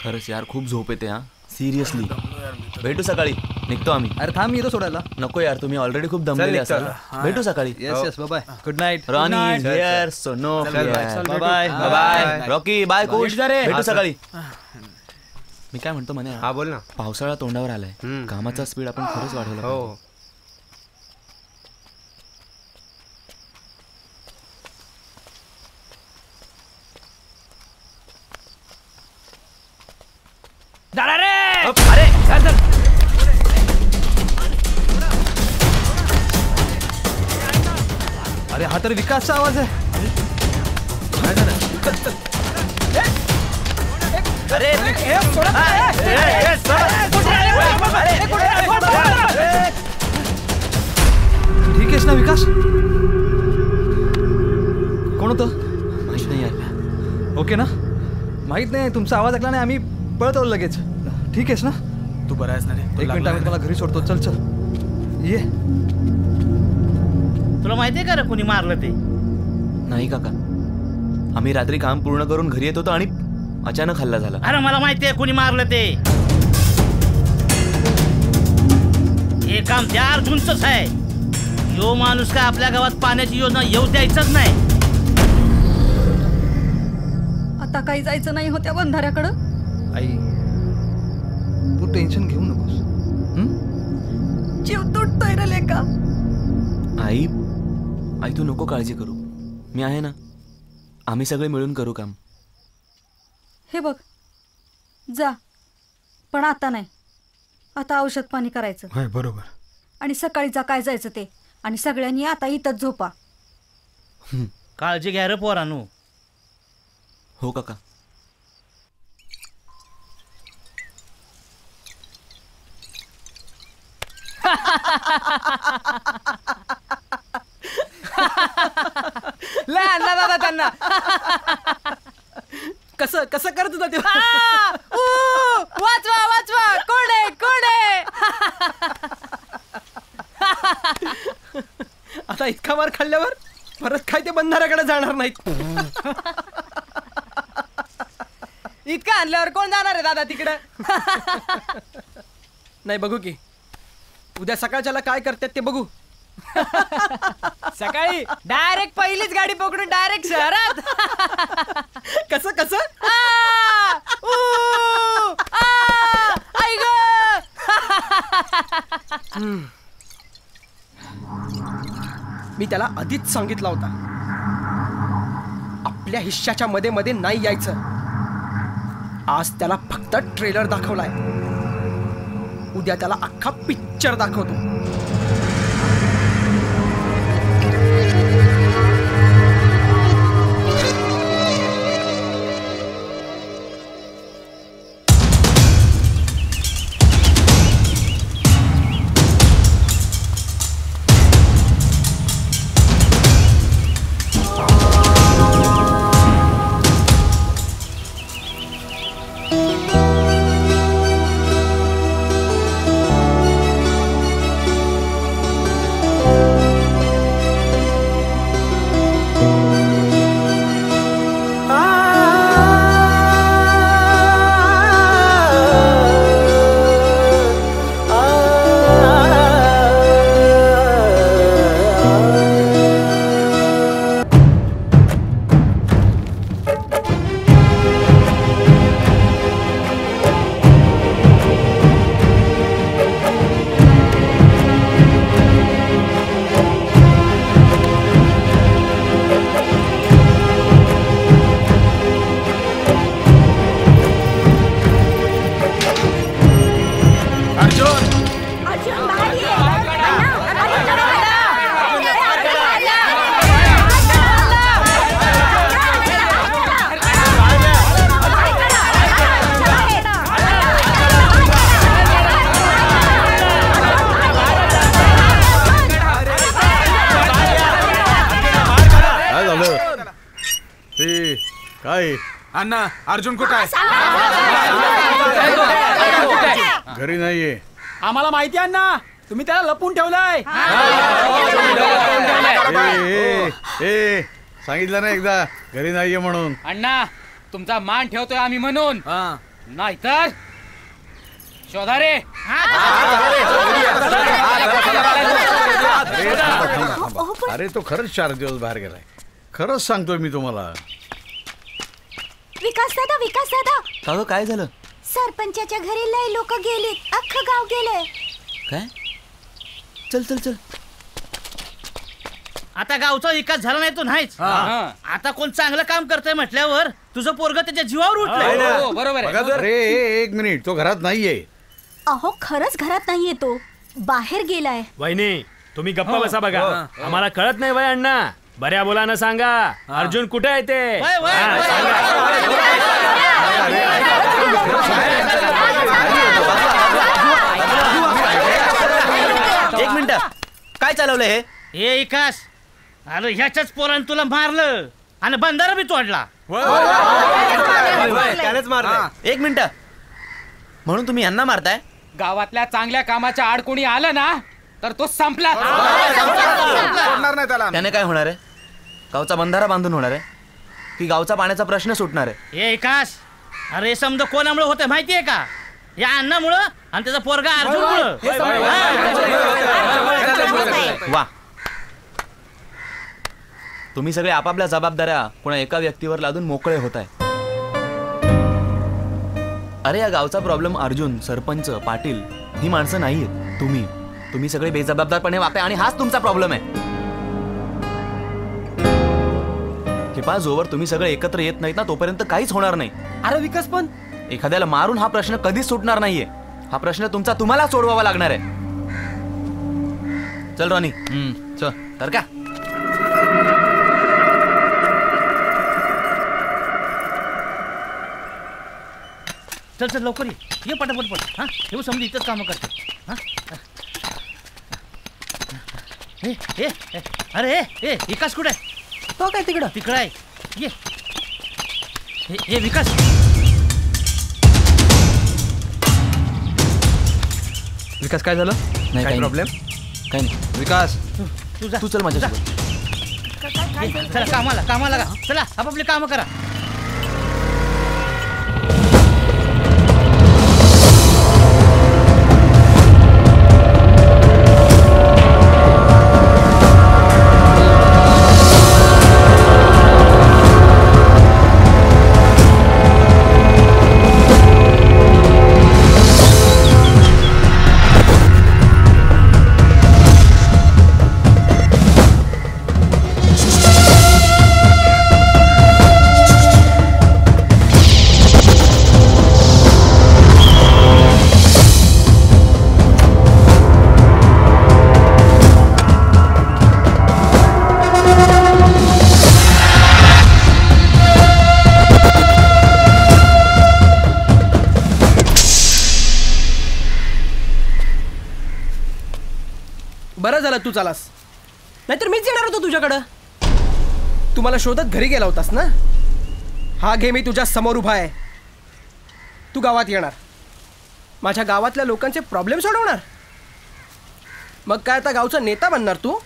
खरंच यार खूप झोप येते. हा सिरियसली. भेटू सकाळी. निघतो आम्ही. अरे थांब मी येतो सोडायला. नको यार तुम्ही ऑलरेडी खूप दमलेले असाल. भेटू सकाळी. Yes yes bye good night. Ronnie here so no bye bye bye. Rocky bye coach. भेटू सकाळी. मी काय म्हणतो म्हणे. हा बोल ना. पावसाळा तोंडावर आलाय. कामाचा स्पीड आपण खरंच वाढवला. हो. अरे चल चल. अरे हा तर विकासचा आवाज आहे. ठीक आहेस ना विकास. कोण होतं माहित नाही यार. ओके ना. माहित नाही तुमचा आवाज ऐकला नाही आम्ही पळत आलो लगेच. ठीक आहेस ना. तू बरा आहेस ना रे. एक मिनिट आम्ही तुम्हाला घरी सोडतो. चल चल ये. तुला माहितीये का रे कोणी मारलं ते. नाही काका. आम्ही रात्री काम पूर्ण करून घरी येत होतो आणि अचानक हल्ला झाला. अरे मला माहितीये कोणी मारलं ते. हे काम त्या अर्जुनच आहे. यो माणूस काय आपल्या गावात पाण्याची योजना येऊ द्यायचंच नाही. आता काही जायचं नाही होत्या बंधाऱ्याकडं. आई तू टेन्शन घेऊ नकोस. जीव तुटतोय रे लेका. आई आई तू नको काळजी करू. मी आहे ना. आम्ही सगळे मिळून करू काम. हे बघ जा पण आता नाही. आता औषध पाणी करायचं. होय बरोबर. आणि सकाळी जा काय जायचं ते. आणि सगळ्यांनी आता इथंच झोपा. काळजी घ्या रे पोरांनो. हो काका. लय आणला दादा त्यांना. कसं कसं करत होता ते. वाचवा वाचवा. कोण आहे कोण आहे. आता इतका मार खाल्ल्यावर परत काय ते बंधाऱ्याकडे जाणार नाहीत. इतका आणल्यावर कोण जाणार आहे दादा तिकडं. नाही बघू की उद्या सकाळच्याला काय करतात ते बघू. सकाळी डायरेक्ट पहिलीच गाडी पकडून डायरेक्ट शहरात. कसं कसं. मी त्याला आधीच सांगितलं होता आपल्या हिश्श्याच्या मध्ये मध्ये नाही यायचं. आज त्याला फक्त ट्रेलर दाखवलाय. उद्या त्याला अख्खा पिक्चर दाखवतो. काय अण्णा अर्जुन कुठं आहे? घरी नाहीये. आम्हाला माहिती आहे ना, तुम्ही त्याला लपून ठेवलाय. ए सांगितलं ना एकदा घरी नाहीये म्हणून. अण्णा तुमचा मान ठेवतोय आम्ही म्हणून, नाहीतर शोधा रे. अरे तो खरंच 4 दिवस बाहेर गेलाय. खरंच सांगतोय मी तुम्हाला. विकास दादा का काय झालं? सरपंचाच्या घरी लय लोक गेलीत, अख्खं गाव गेलंय. काय? चल चल चल. आता गावचा विकास झाला नाही तो नाहीच. आता कोण चांगलं काम करतंय म्हटल्यावर तुझं पोरग त्याच्या जीवावर उठलंय. बरोबर आहे. अरे एक मिनिट, तो घरात नाहीये. अहो खरंच घरात नाहीये, तो बाहेर गेलाय. वहिनी तुम्ही गप्पा बसा बघा. आम्हाला कळत नाही वय अण्णा. बऱ्या बोलानं सांगा अर्जुन कुठे आहे ते. एक मिनिट, काय चालवलंय हे? हे विकास, अरे ह्याच्याच पोरानं तुला मारलं आणि बंधारा बी तोडला. त्यानेच मारलं. एक मिनिट, म्हणून तुम्ही यांना मारताय? गावातल्या चांगल्या कामाच्या आड कोणी आलं ना तर तो संपला. त्याने काय होणार आहे? गावचा बंधारा बांधून होणार आहे की गावचा पाण्याचा प्रश्न सुटणार आहे? हे विकास, अरे समजा कोणामुळे होते माहितीये का? या अण्णामुळं आणि त्याचा पोरगा अर्जुनमुळं. वा, तुम्ही सगळे आपापल्या जबाबदाऱ्या कोणा एका व्यक्तीवर लादून मोकळे होत आहे. अरे या गावचा प्रॉब्लेम अर्जुन, सरपंच, पाटील ही माणसं नाहीयेत. तुम्ही सगळे बेजबाबदारपणे वागताय आणि हाच तुमचा प्रॉब्लेम आहे. किंवा जोवर तुम्ही सगळे एकत्र येत नाहीत ना तोपर्यंत काहीच होणार नाही. अरे विकास, पण एखाद्याला मारून हा प्रश्न कधीच सुटणार नाहीये. हा प्रश्न तुम्हाला सोडवावा लागणार आहे. चल रॉनी. चल तर का. चल चल लवकर ये पटापट पट. हा येऊ समजा इथंच कामं करते. हा अरे ए विकास कुठे आहे? तो काय तिकडं आहे. ये हे विकास. विकास काय झालं? काय प्रॉब्लेम? काय नाही. विकास तू चल माझ्यासोबत. चला कामाला लागा. चला आपापली कामं करा. बरं झालं तू चालास, नाहीतर मीच येणार होतो तुझ्याकडं. तू मला शोधत घरी गेला होतास ना. हा घे, मी तुझ्या समोर उभा आहे. तू गावात येणार, माझ्या गावातल्या लोकांचे प्रॉब्लेम सोडवणार. मग काय आता गावचा नेता बनणार तू?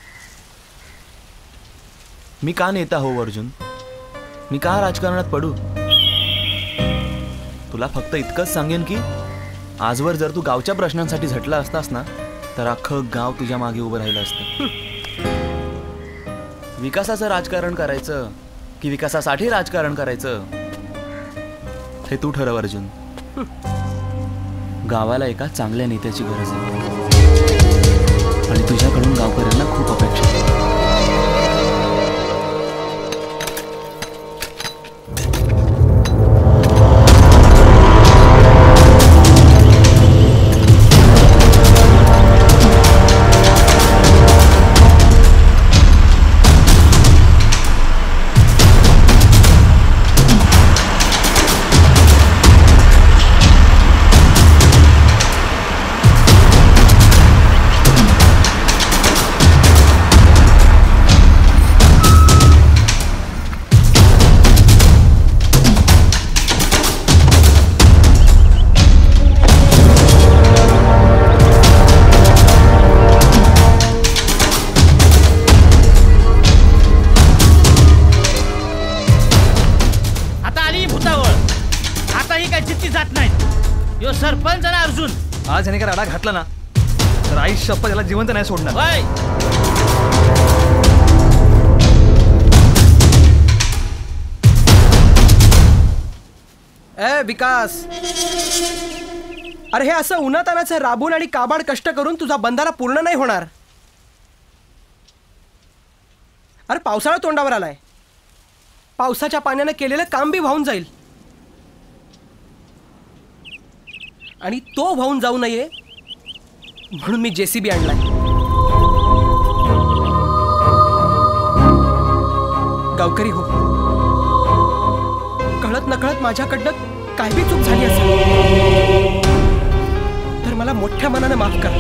मी का नेता हो अर्जुन? मी का राजकारणात पडू? तुला फक्त इतकंच सांगेन की आजवर जर तू गावच्या प्रश्नांसाठी झटला असतास ना तर अख्खं गाव तुझ्या मागे उभं राहिलं असतं. विकासाचं राजकारण करायचं की विकासासाठी राजकारण करायचं हे तू ठरव अर्जुन. गावाला एका चांगल्या नेत्याची गरज आहे आणि तुझ्याकडून गावकऱ्यांना खूप अपेक्षा आहे. जात नाहीत. यो सरपंच आणि अर्जुन आज ह्याने काय राडा घातला ना तर आई शपथ याला जिवंत नाही सोडणार. होय. ए विकास, अरे हे असं उन्हातानाचं राबून आणि काबाड कष्ट करून तुझा बंधारा पूर्ण नाही होणार. अरे पावसाळा तोंडावर आलाय, पावसाच्या पाण्याने केलेलं काम बी वाहून जाईल आणि तो वाहून जाऊ नये म्हणून मी JCB आणलाय. गावकरी हो, कळत नकळत माझ्याकडनं काय बी चूक झाली असेल तर मला मोठ्या मनानं माफ करा.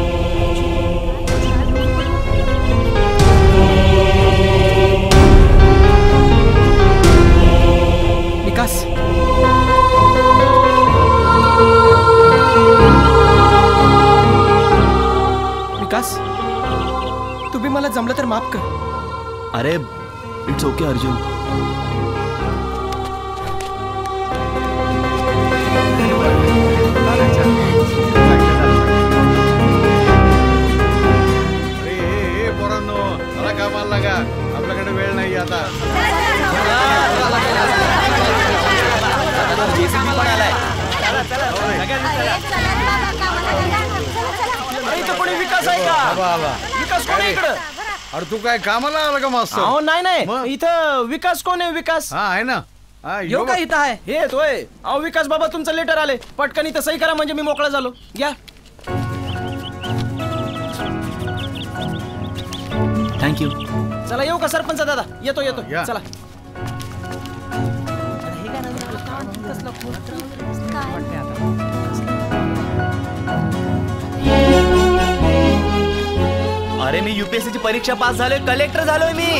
विकास, विकास, तुम्ही मला जमलं तर माफ कर. अरे इट्स ओके अर्जुन. कामाला लागा, आपल्याकडे वेळ नाही आता. JCB पण आलाय. इथं कोणी विकास आहे का? विकास कोण आहे इकडं? अरे तू काय कामाला आला का मास्तर? अहो नाही, इथं विकास कोण आहे? विकास हा आहे ना. यो का इथं आहे? हे तोय. अहो विकास बाबा, तुमचं लेटर आले, पटकन इथं सही करा म्हणजे मी मोकळा झालो. घ्या. थँक्यू. चला येऊ का सरपंच दादा? येतो येतो. चला. अरे मी UPSC ची परीक्षा पास झालोय, कलेक्टर झालोय मी.